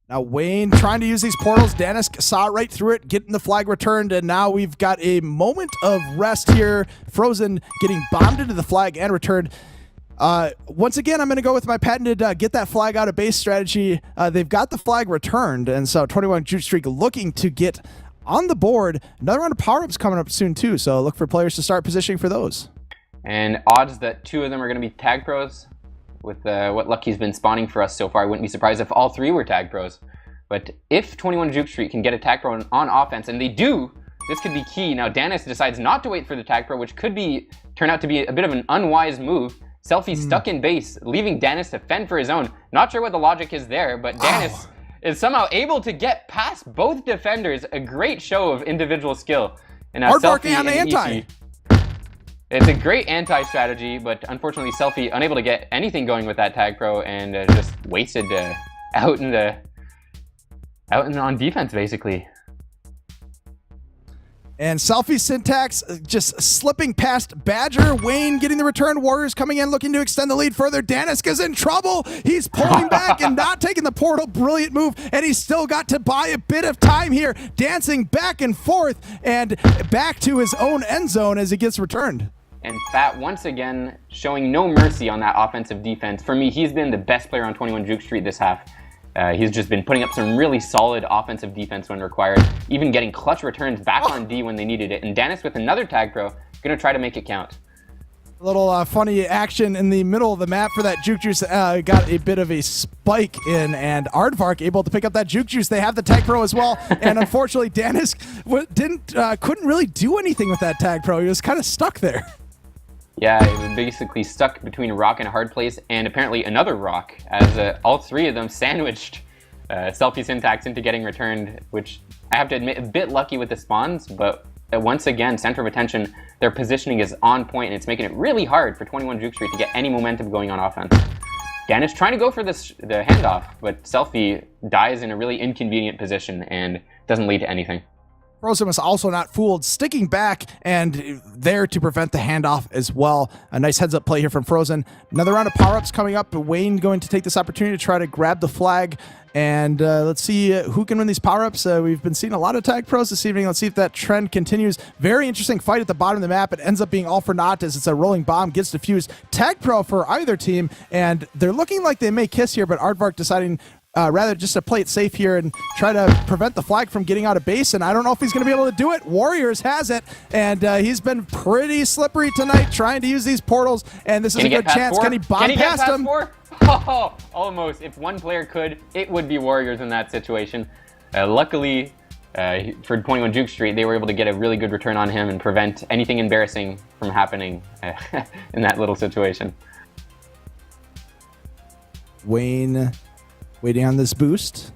Now Wayne trying to use these portals. Danisk saw right through it, getting the flag returned, and now we've got a moment of rest here. Frozen getting bombed into the flag and returned. Once again, I'm going to go with my patented get that flag out of base strategy. They've got the flag returned, and so 21 Juke Streak looking to get on the board. Another round of power-ups coming up soon too, so look for players to start positioning for those. And odds that 2 of them are going to be tag pros. With what Lucky's been spawning for us so far, I wouldn't be surprised if all 3 were tag pros. But if 21 Juke Street can get a tag pro on offense, and they do, this could be key. Now Danis decides not to wait for the tag pro, which could turn out to be a bit of an unwise move. Selfie stuck in base, leaving Danis to fend for his own. Not sure what the logic is there, but Danis is somehow able to get past both defenders. A great show of individual skill. And now Selfie and anti. It's a great anti-strategy, but unfortunately Selfie unable to get anything going with that tag pro and just wasted out in the out and on defense, basically. And Selfie Syntax just slipping past Badger. Wayne getting the return. Warriors coming in, looking to extend the lead further. Danisk is in trouble. He's pulling back and not taking the portal. Brilliant move. And he's still got to buy a bit of time here, dancing back and forth and back to his own end zone as it gets returned. And Fat, once again, showing no mercy on that offensive defense. For me, he's been the best player on 21 Juke Street this half. He's just been putting up some really solid offensive defense when required, even getting clutch returns back on D when they needed it. And Danis with another tag pro, going to try to make it count. A little funny action in the middle of the map for that Juke Juice. Got a bit of a spike in, and Aardvark able to pick up that Juke Juice. They have the tag pro as well, and unfortunately, Danis couldn't really do anything with that tag pro. He was kind of stuck there. Yeah, it was basically stuck between a rock and a hard place, and apparently another rock, as all three of them sandwiched Selfie Syntax into getting returned, which I have to admit, a bit lucky with the spawns, but once again, center of attention, their positioning is on point, and it's making it really hard for 21 Juke Street to get any momentum going on offense. Danish trying to go for the handoff, but Selfie dies in a really inconvenient position and doesn't lead to anything. Frozen was also not fooled, sticking back and there to prevent the handoff as well. A nice heads-up play here from Frozen. Another round of power-ups coming up. Wayne going to take this opportunity to try to grab the flag. And let's see who can win these power-ups. We've been seeing a lot of tag pros this evening. Let's see if that trend continues. Very interesting fight at the bottom of the map. It ends up being all for naught as it's a rolling bomb, gets defused. Tag pro for either team, and they're looking like they may kiss here, but Aardvark deciding rather just to play it safe here and try to prevent the flag from getting out of base, and I don't know if he's going to be able to do it. Warriors has it, and he's been pretty slippery tonight trying to use these portals, and this is a good chance. Can he bomb past him? Oh, almost. If one player could, it would be Warriors in that situation. Luckily, for 21 Juke Street, they were able to get a really good return on him and prevent anything embarrassing from happening in that little situation. Wayne waiting on this boost.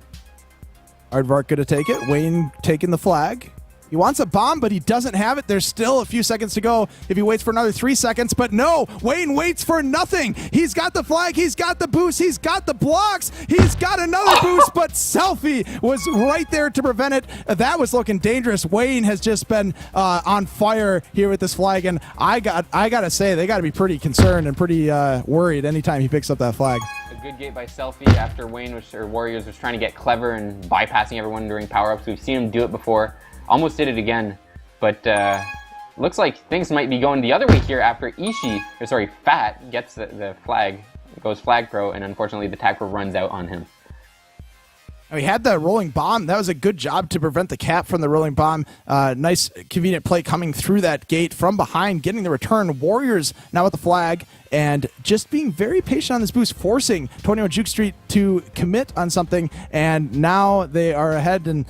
Aardvark going to take it. Wayne taking the flag. He wants a bomb, but he doesn't have it. There's still a few seconds to go if he waits for another 3 seconds. But no, Wayne waits for nothing. He's got the flag. He's got the boost. He's got the blocks. He's got another boost, but Selfie was right there to prevent it. That was looking dangerous. Wayne has just been on fire here with this flag, and I got to say, they got to be pretty concerned and pretty worried anytime he picks up that flag. A good gate by Selfie after Warriors was trying to get clever and bypassing everyone during power-ups. We've seen him do it before. Almost did it again, but looks like things might be going the other way here after Fat gets the flag, goes flag pro, and unfortunately the tag pro runs out on him. We had the rolling bomb. That was a good job to prevent the cap from the rolling bomb. Nice, convenient play coming through that gate from behind, getting the return. Warriors now with the flag, and just being very patient on this boost, forcing 21 Juke Street to commit on something, and now they are ahead and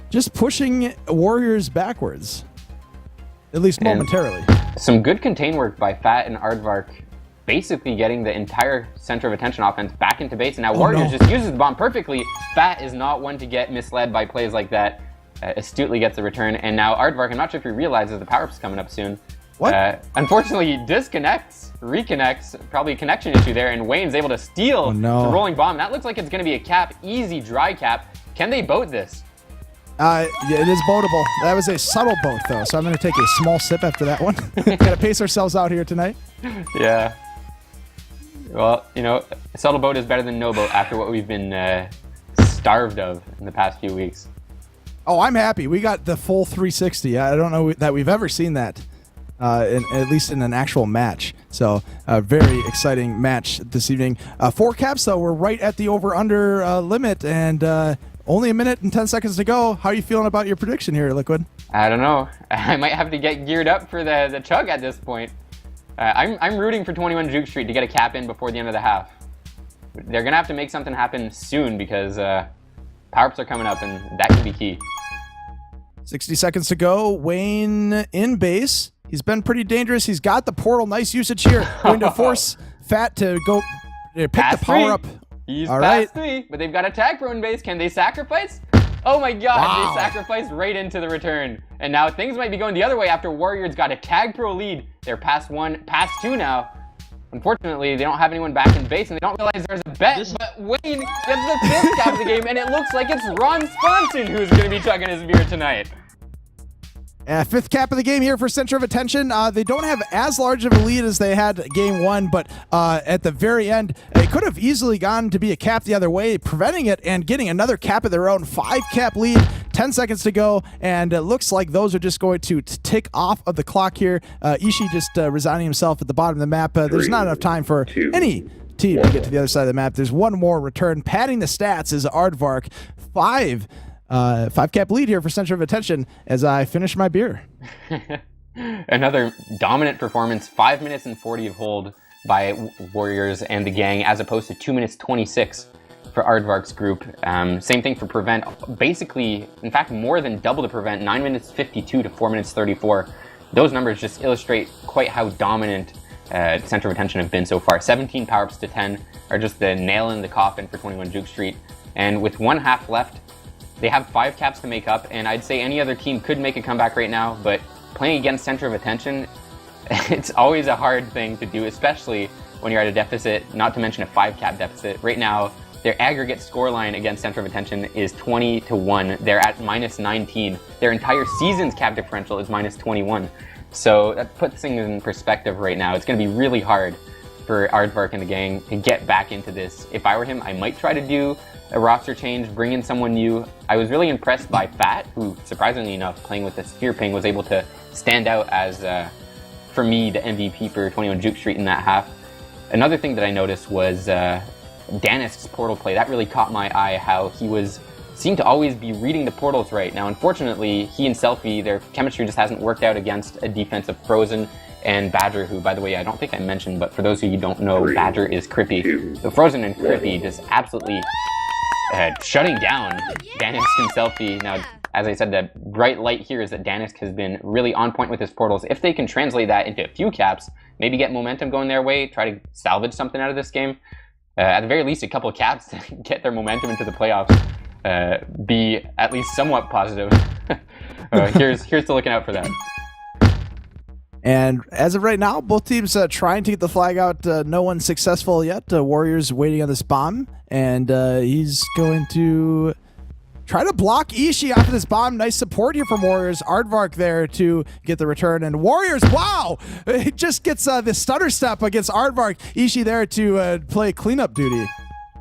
just pushing Warriors backwards, at least momentarily. And some good contain work by Fat and Aardvark, basically getting the entire center of attention offense back into base. And now Warriors just uses the bomb perfectly. Fat is not one to get misled by plays like that. Astutely gets the return. And now Aardvark, I'm not sure if he realizes the power-up's coming up soon. What? Unfortunately, he disconnects, reconnects, probably a connection issue there, and Wayne's able to steal the rolling bomb. That looks like it's going to be a cap, easy dry cap. Can they boat this? Yeah, it is boatable. That was a subtle boat, though, so I'm going to take a small sip after that one. Got to pace ourselves out here tonight. Yeah. Well, subtle boat is better than no boat after what we've been starved of in the past few weeks. Oh, I'm happy. We got the full 360. I don't know that we've ever seen that, at least in an actual match. So, a very exciting match this evening. 4 caps, though. We're right at the over-under limit, and only a minute and 10 seconds to go. How are you feeling about your prediction here, Liquid? I don't know. I might have to get geared up for the chug at this point. I'm rooting for 21 Juke Street to get a cap in before the end of the half. They're going to have to make something happen soon because power-ups are coming up, and that could be key. 60 seconds to go. Wayne in base. He's been pretty dangerous. He's got the portal. Nice usage here. Going to force Fat to go pick the power-up. He's past 3, but they've got a tag pro in base. Can they sacrifice? Oh my god, They sacrificed right into the return. And now things might be going the other way after Warriors got a tag pro lead. They're past 1, past 2 now. Unfortunately, they don't have anyone back in base, and they don't realize there's a bet, but Wayne gets the 5th cap of the game, and it looks like it's Ron Swanson who's going to be chugging his beer tonight. 5th cap of the game here for Center of Attention. They don't have as large of a lead as they had game 1, but at the very end, it could have easily gone to be a cap the other way, preventing it and getting another cap of their own. 5-cap lead, 10 seconds to go, and it looks like those are just going to tick off of the clock here. Ishii just resigning himself at the bottom of the map. There's not enough time for any team to get to the other side of the map. There's one more return. Padding the stats is Aardvark. 5-cap lead here for Center of Attention as I finish my beer. Another dominant performance, 5 minutes and 40 of hold by Warriors and the gang, as opposed to 2 minutes 26 for Aardvark's group. Same thing for Prevent. Basically, in fact, more than double the Prevent, 9 minutes 52 to 4 minutes 34. Those numbers just illustrate quite how dominant Center of Attention have been so far. 17 power-ups to 10 are just the nail in the coffin for 21 Juke Street. And with 1 half left, they have 5 caps to make up, and I'd say any other team could make a comeback right now, but playing against Center of Attention, it's always a hard thing to do, especially when you're at a deficit, not to mention a 5-cap deficit. Right now, their aggregate scoreline against Center of Attention is 20-1. They're at minus 19. Their entire season's cap differential is minus 21. So that puts things in perspective right now. It's going to be really hard for Aardvark and the gang to get back into this. If I were him, I might try to do a roster change, bring in someone new. I was really impressed by Fat, who, surprisingly enough, playing with the Sphere Ping, was able to stand out as, for me, the MVP for 21 Juke Street in that half. Another thing that I noticed was Danisk's portal play. That really caught my eye, how he seemed to always be reading the portals right. Now, unfortunately, he and Selfie, their chemistry just hasn't worked out against a defense of Frozen and Badger, who, by the way, I don't think I mentioned, but for those of you who don't know, Badger is Crippy. So Frozen and Crippy just absolutely shutting down Danisk and Selfie. Now, as I said, the bright light here is that Danisk has been really on point with his portals. If they can translate that into a few caps, maybe get momentum going their way, try to salvage something out of this game, at the very least, a couple of caps to get their momentum into the playoffs, be at least somewhat positive. Here's to looking out for that. And as of right now, both teams trying to get the flag out. No one's successful yet. Warriors waiting on this bomb, and he's going to try to block Ishii off of this bomb. Nice support here from Warriors. Aardvark there to get the return, and Warriors, wow! It just gets the stutter step against Aardvark. Ishii there to play cleanup duty.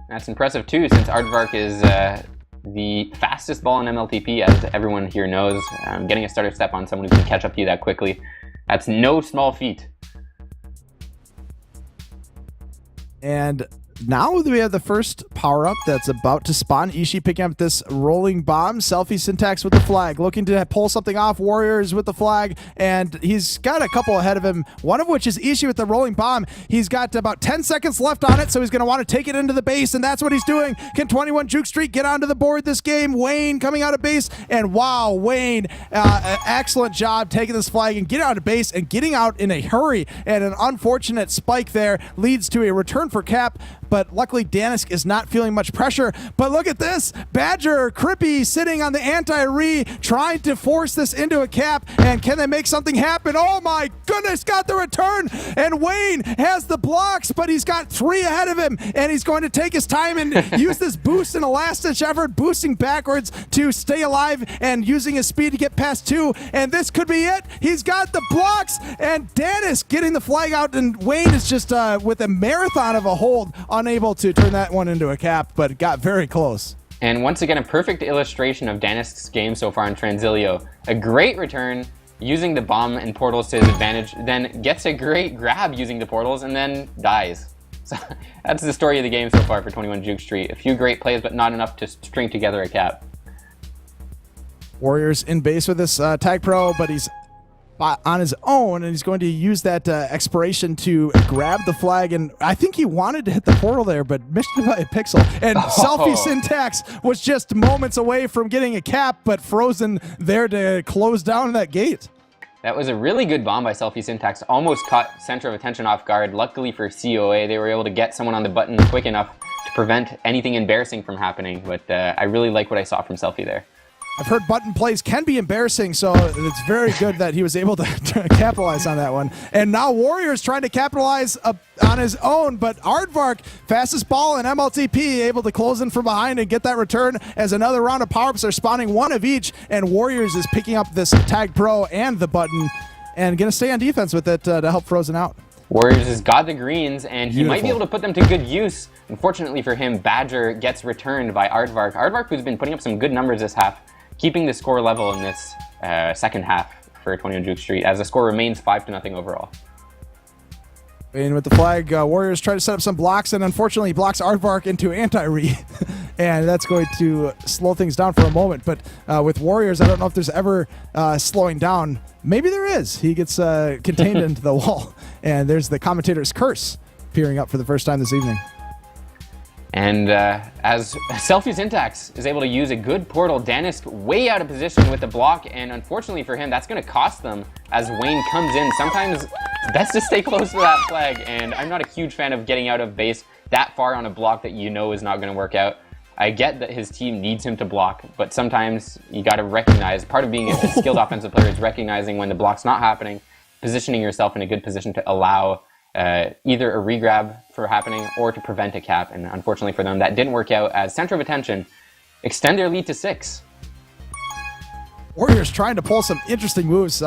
That's impressive too, since Aardvark is the fastest ball in MLTP, as everyone here knows. Getting a stutter step on someone who can catch up to you that quickly, that's no small feat. And now we have the first power-up that's about to spawn. Ishii picking up this rolling bomb. Selfie Syntax with the flag, looking to pull something off. Warriors with the flag, and he's got a couple ahead of him, one of which is Ishii with the rolling bomb. He's got about 10 seconds left on it, so he's going to want to take it into the base, and that's what he's doing. Can 21 Juke Street get onto the board this game? Wayne coming out of base, and wow, Wayne, excellent job taking this flag and getting out of base and getting out in a hurry, and an unfortunate spike there leads to a return for cap. But luckily, Danisk is not feeling much pressure. But look at this. Badger, Crippy sitting on the anti-re, trying to force this into a cap. And can they make something happen? Oh my goodness, got the return. And Wayne has the blocks, but he's got 3 ahead of him. And he's going to take his time and use this boost in a last-ditch effort, boosting backwards to stay alive and using his speed to get past 2. And this could be it. He's got the blocks. And Danisk getting the flag out. And Wayne is just with a marathon of a hold, unable to turn that one into a cap, but got very close. And once again, a perfect illustration of Danisk's game so far in Transilio. A great return using the bomb and portals to his advantage, then gets a great grab using the portals, and then dies. So that's the story of the game so far for 21 Juke Street. A few great plays, but not enough to string together a cap. Warriors in base with this Tag Pro, but he's on his own, and he's going to use that expiration to grab the flag, and I think he wanted to hit the portal there, but missed it by a pixel, and Selfie Syntax was just moments away from getting a cap, but Frozen there to close down that gate. That was a really good bomb by Selfie Syntax, almost caught Center of Attention off guard. Luckily for COA, they were able to get someone on the button quick enough to prevent anything embarrassing from happening, but I really like what I saw from Selfie there. I've heard button plays can be embarrassing, so it's very good that he was able to capitalize on that one. And now Warriors trying to capitalize on his own, but Aardvark, fastest ball in MLTP, able to close in from behind and get that return as another round of power-ups are spawning one of each, and Warriors is picking up this Tag Pro and the button and going to stay on defense with it to help Frozen out. Warriors has got the greens, and he Beautiful. might be able to put them to good use. Unfortunately for him, Badger gets returned by Aardvark. Aardvark, who's been putting up some good numbers this half, keeping the score level in this second half for 21 Juke Street, as the score remains 5-0 overall. And with the flag, Warriors try to set up some blocks, and unfortunately blocks Aardvark into anti-re. And that's going to slow things down for a moment. But with Warriors, I don't know if there's ever slowing down. Maybe there is. He gets contained into the wall. And there's the commentator's curse appearing up for the first time this evening. And as Selfie Syntax is able to use a good portal, Danisk way out of position with the block, and unfortunately for him, that's going to cost them as Wayne comes in. Sometimes it's best to stay close to that flag, and I'm not a huge fan of getting out of base that far on a block that you know is not going to work out. I get that his team needs him to block, but sometimes you got to recognize, part of being a skilled offensive player is recognizing when the block's not happening, positioning yourself in a good position to allow either a regrab for happening or to prevent a cap. And unfortunately for them, that didn't work out as Center of Attention extend their lead to 6. Warriors trying to pull some interesting moves,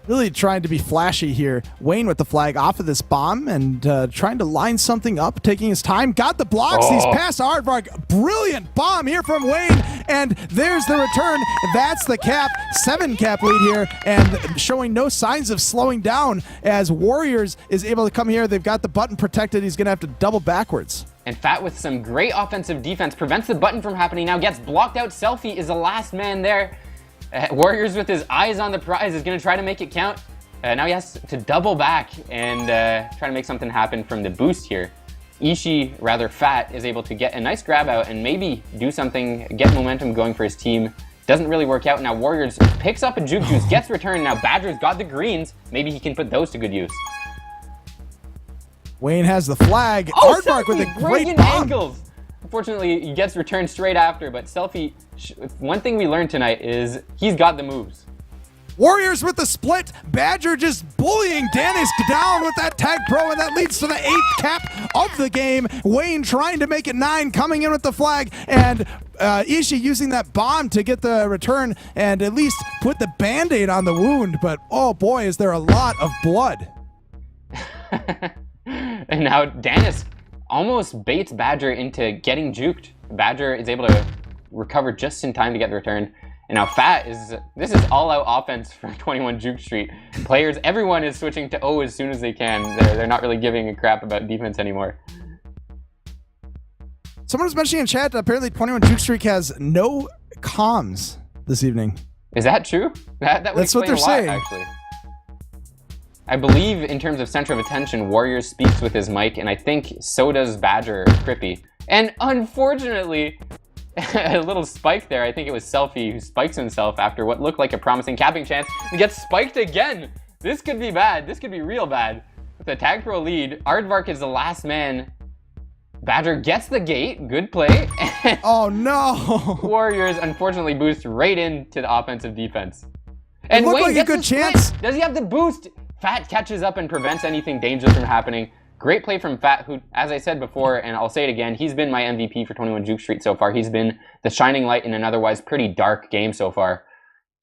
really trying to be flashy here. Wayne with the flag off of this bomb and trying to line something up, taking his time. Got the blocks. He's past Aardvark. Brilliant bomb here from Wayne. And there's the return. That's the cap. 7 cap lead here and showing no signs of slowing down as Warriors is able to come here. They've got the button protected. He's going to have to double backwards. And Fat with some great offensive defense prevents the button from happening. Now gets blocked out. Selfie is the last man there. Warriors with his eyes on the prize is going to try to make it count. Now he has to double back and try to make something happen from the boost here. Ishii, rather Fat, is able to get a nice grab out and maybe do something, get momentum going for his team. Doesn't really work out. Now Warriors picks up a Juke Juice, gets returned. Now Badger's got the greens. Maybe he can put those to good use. Wayne has the flag. Aardvark with a great bomb. Angles. Unfortunately, he gets returned straight after, but Selfie, one thing we learned tonight is he's got the moves. Warriors with the split. Badger just bullying Danisk down with that Tag Pro, and that leads to the 8th cap of the game. Wayne trying to make it 9, coming in with the flag, and Ishii using that bomb to get the return and at least put the Band-Aid on the wound, but oh boy, is there a lot of blood. And now Danisk almost baits Badger into getting juked. Badger is able to recover just in time to get the return. And now Fat this is all-out offense for 21 Juke Street. Players, everyone is switching to O as soon as they can. They're not really giving a crap about defense anymore. Someone was mentioning in chat, apparently 21 Juke Street has no comms this evening. Is that true? That would That's what they're explain a saying. lot, actually. I believe in terms of center of attention, Warriors speaks with his mic, and I think so does Badger Crippy. And unfortunately, a little spike there. I think it was Selfie who spikes himself after what looked like a promising capping chance and gets spiked again. This could be bad. This could be real bad. With the Tag Pro lead, Aardvark is the last man. Badger gets the gate. Good play. Oh no! Warriors unfortunately boost right into the offensive defense. And looked Wayne like a gets good the split. chance. Does he have the boost? Fat catches up and prevents anything dangerous from happening. Great play from Fat, who, as I said before, and I'll say it again, he's been my MVP for 21 Juke Street so far. He's been the shining light in an otherwise pretty dark game so far.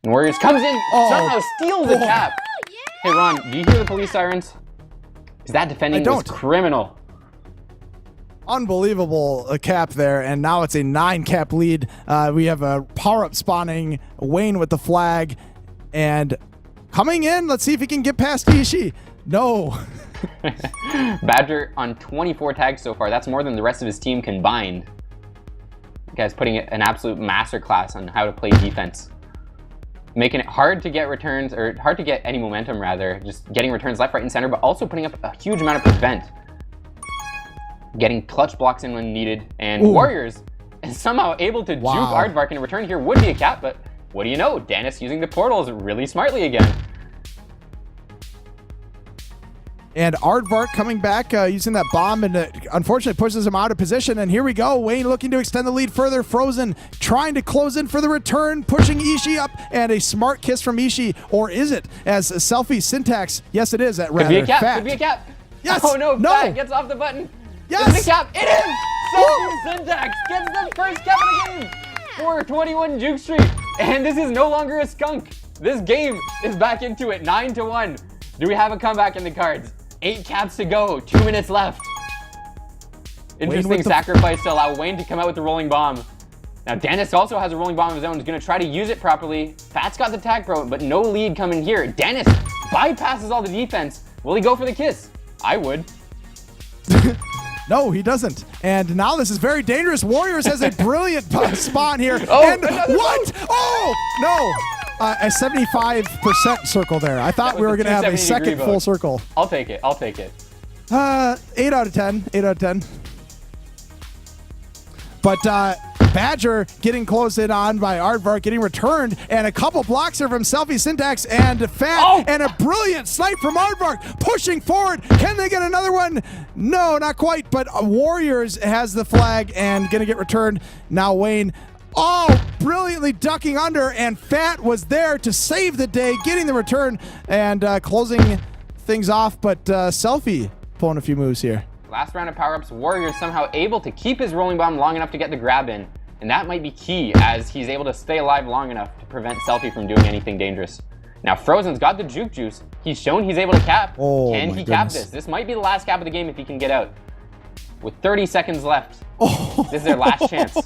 And Warriors comes in, somehow steals the cap. Hey Ron, do you hear the police sirens? Because that defending was criminal. Unbelievable cap there, and now it's a 9 cap lead. We have a power-up spawning, Wayne with the flag, and coming in, let's see if he can get past Ishii. No. Badger on 24 tags so far. That's more than the rest of his team combined. The guy's putting an absolute masterclass on how to play defense. Making it hard to get returns, or hard to get any momentum rather. Just getting returns left, right, and center, but also putting up a huge amount of prevent. Getting clutch blocks in when needed. And Warriors is somehow able to juke Aardvark in return here. Would be a cap, but what do you know? Dennis using the portals really smartly again. And Aardvark coming back using that bomb and unfortunately pushes him out of position. And here we go. Wayne looking to extend the lead further. Frozen trying to close in for the return, pushing Ishii up, and a smart kiss from Ishii. Or is it? As Selfie Syntax, yes it is. That could be a cap. Could be a cap. Yes. Oh no, Fat gets off the button. Yes. It's a cap. It is. Selfie Syntax gets the first cap of the game for 21 Juke Street. And this is no longer a skunk. This game is back into it. 9-1. Do we have a comeback in the cards? 8 caps to go, 2 minutes left. Interesting sacrifice to allow Wayne to come out with the rolling bomb. Now Dennis also has a rolling bomb of his own. He's gonna try to use it properly. Fat's got the tag pro, but no lead coming here. Dennis bypasses all the defense. Will he go for the kiss? I would. No, he doesn't. And now this is very dangerous. Warriors has a brilliant spawn here. Oh, and what? Oh, no. A 75% circle there. I thought we were going to have a second full circle. I'll take it. I'll take it. 8 out of 10. 8 out of 10. But Badger getting closed in on by Aardvark, getting returned, and a couple blocks there from Selfie Syntax and Fat, and a brilliant snipe from Aardvark, pushing forward. Can they get another one? No, not quite, but Warriors has the flag and going to get returned. Now Wayne, brilliantly ducking under, and Fat was there to save the day, getting the return and closing things off, but Selfie pulling a few moves here. Last round of power-ups, Warriors somehow able to keep his rolling bomb long enough to get the grab in. And that might be key, as he's able to stay alive long enough to prevent Selfie from doing anything dangerous. Now Frozen's got the juke juice. He's shown he's able to cap. Can he cap this? This might be the last cap of the game if he can get out. With 30 seconds left. This is their last chance.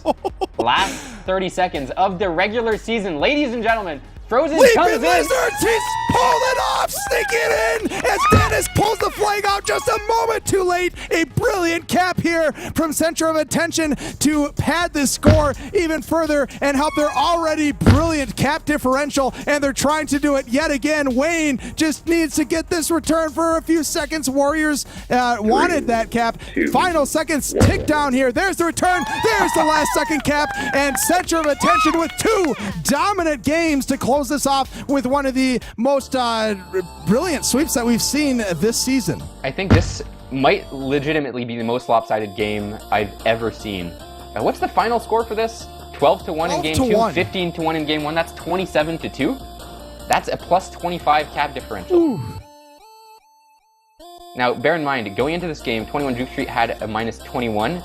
Last 30 seconds of the regular season. Ladies and gentlemen, Frozen comes in. Lizards, he's pulled it off, sneaking it in as Dennis pulls the flag out just a moment too late. A brilliant cap here from Center of Attention to pad this score even further and help their already brilliant cap differential, and they're trying to do it yet again. Wayne just needs to get this return for a few seconds. Warriors wanted that cap. Final seconds tick down here. There's the return. There's the last second cap, and Center of Attention with 2 dominant games to close this off with one of the most brilliant sweeps that we've seen this season. I think this might legitimately be the most lopsided game I've ever seen. What's the final score for this? 12-1 in game 2, 15-1 in game 1. That's 27-2. That's a plus 25 cap differential. Ooh. Now, bear in mind, going into this game, 21 Juke Street had a minus 21.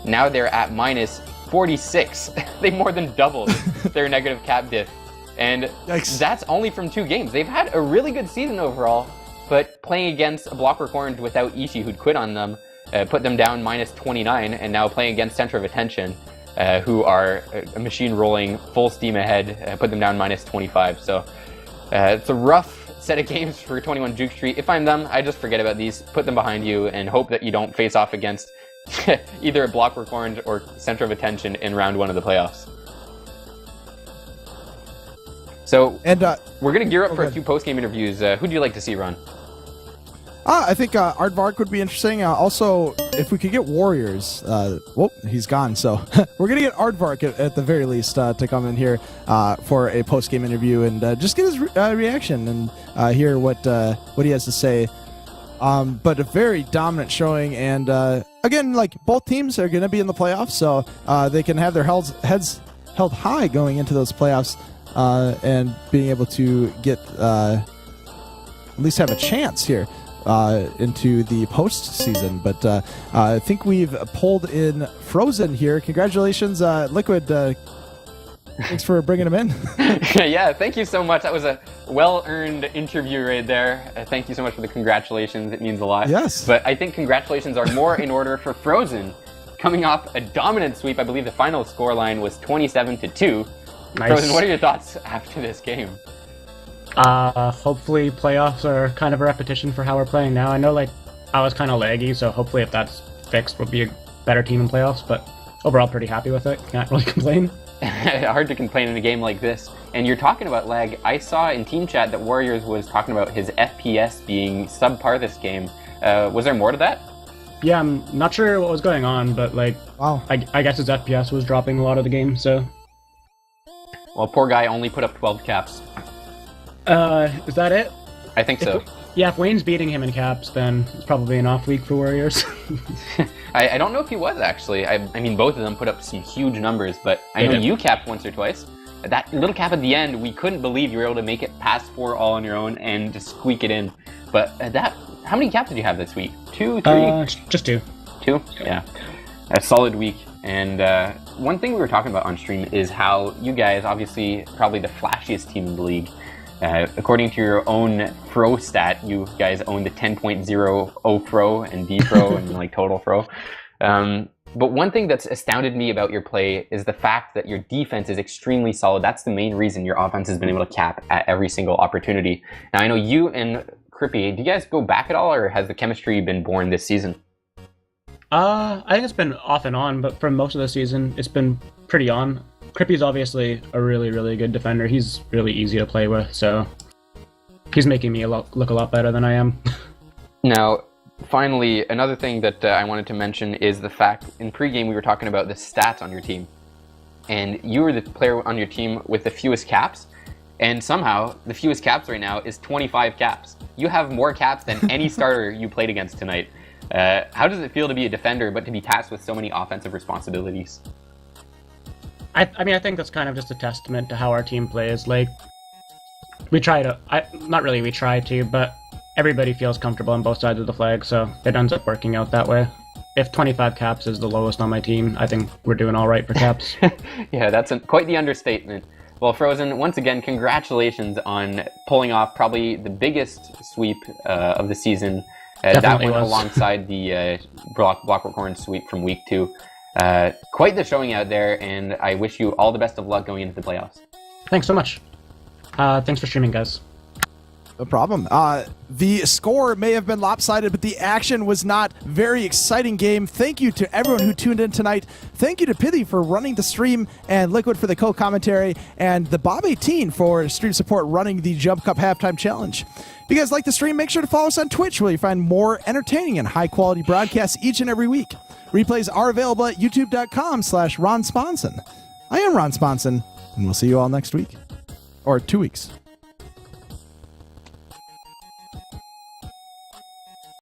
Now they're at minus 46. They more than doubled their negative cap diff. And Yikes. That's only from 2 games. They've had a really good season overall, but playing against a Blockwork Orange without Ishii, who'd quit on them, put them down minus 29, and now playing against Center of Attention, who are a machine rolling full steam ahead, put them down minus 25. So it's a rough set of games for 21 Juke Street. If I'm them, I just forget about these, put them behind you, and hope that you don't face off against either a Blockwork Orange or Center of Attention in round 1 of the playoffs. So, we're going to gear up for a few post-game interviews. Who do you like to see, Ron? I think Aardvark would be interesting. Also, if we could get Warriors, he's gone. So we're going to get Aardvark at the very least to come in here for a post-game interview and just get his reaction and hear what he has to say. But a very dominant showing, and again, like both teams are going to be in the playoffs, so they can have their heads held high going into those playoffs. And being able to get at least have a chance here into the postseason. But I think we've pulled in Frozen here. Congratulations, Liquid. Thanks for bringing him in. Yeah, thank you so much. That was a well-earned interview right there. Thank you so much for the congratulations. It means a lot. Yes. But I think congratulations are more in order for Frozen, coming off a dominant sweep. I believe the final scoreline was 27-2. Nice. Frozen, what are your thoughts after this game? Hopefully playoffs are kind of a repetition for how we're playing now. I know I was kind of laggy, so hopefully if that's fixed, we'll be a better team in playoffs, but overall pretty happy with it. Can't really complain. Hard to complain in a game like this. And you're talking about lag. I saw in team chat that Warriors was talking about his FPS being subpar this game. Was there more to that? Yeah, I'm not sure what was going on, but wow. I guess his FPS was dropping a lot of the game, so... Well, poor guy only put up 12 caps. Is that it? I think so. Yeah, if Wayne's beating him in caps, then it's probably an off week for Warriors. I don't know if he was, actually. I mean, both of them put up some huge numbers, but I know you capped once or twice. That little cap at the end, we couldn't believe you were able to make it past 4 all on your own and just squeak it in. But how many caps did you have this week? 2, 3? Just 2. 2? Yeah. A solid week. And one thing we were talking about on stream is how you guys, obviously, probably the flashiest team in the league. According to your own Fro stat, you guys own the 10.0 O Fro and D Fro and like total Fro. But one thing that's astounded me about your play is the fact that your defense is extremely solid. That's the main reason your offense has been able to cap at every single opportunity. Now, I know you and Crippy, do you guys go back at all, or has the chemistry been born this season? I think it's been off and on, but for most of the season, it's been pretty on. Crippy's obviously a really, really good defender. He's really easy to play with, so he's making me look a lot better than I am. Now, finally, another thing that I wanted to mention is the fact in pregame we were talking about the stats on your team. And you were the player on your team with the fewest caps, and somehow the fewest caps right now is 25 caps. You have more caps than any starter you played against tonight. How does it feel to be a defender but to be tasked with so many offensive responsibilities? I mean, I think that's kind of just a testament to how our team plays. Like, we try to, not really we try to, but everybody feels comfortable on both sides of the flag, so it ends up working out that way. If 25 caps is the lowest on my team, I think we're doing all right for caps. Yeah, that's quite the understatement. Well, Frozen, once again, congratulations on pulling off probably the biggest sweep of the season. That went alongside the Block sweep from week 2. Quite the showing out there, and I wish you all the best of luck going into the playoffs. Thanks so much. Thanks for streaming, guys. No problem. The score may have been lopsided, but the action was not. Very exciting game. Thank you to everyone who tuned in tonight. Thank you to Pithy for running the stream, and Liquid for the co-commentary, and the Bob18 for stream support running the Jump Cup Halftime Challenge. If you guys like the stream, make sure to follow us on Twitch, where you find more entertaining and high-quality broadcasts each and every week. Replays are available at youtube.com/Ron Sponson. I am Ron Sponson, and we'll see you all next week. Or 2 weeks.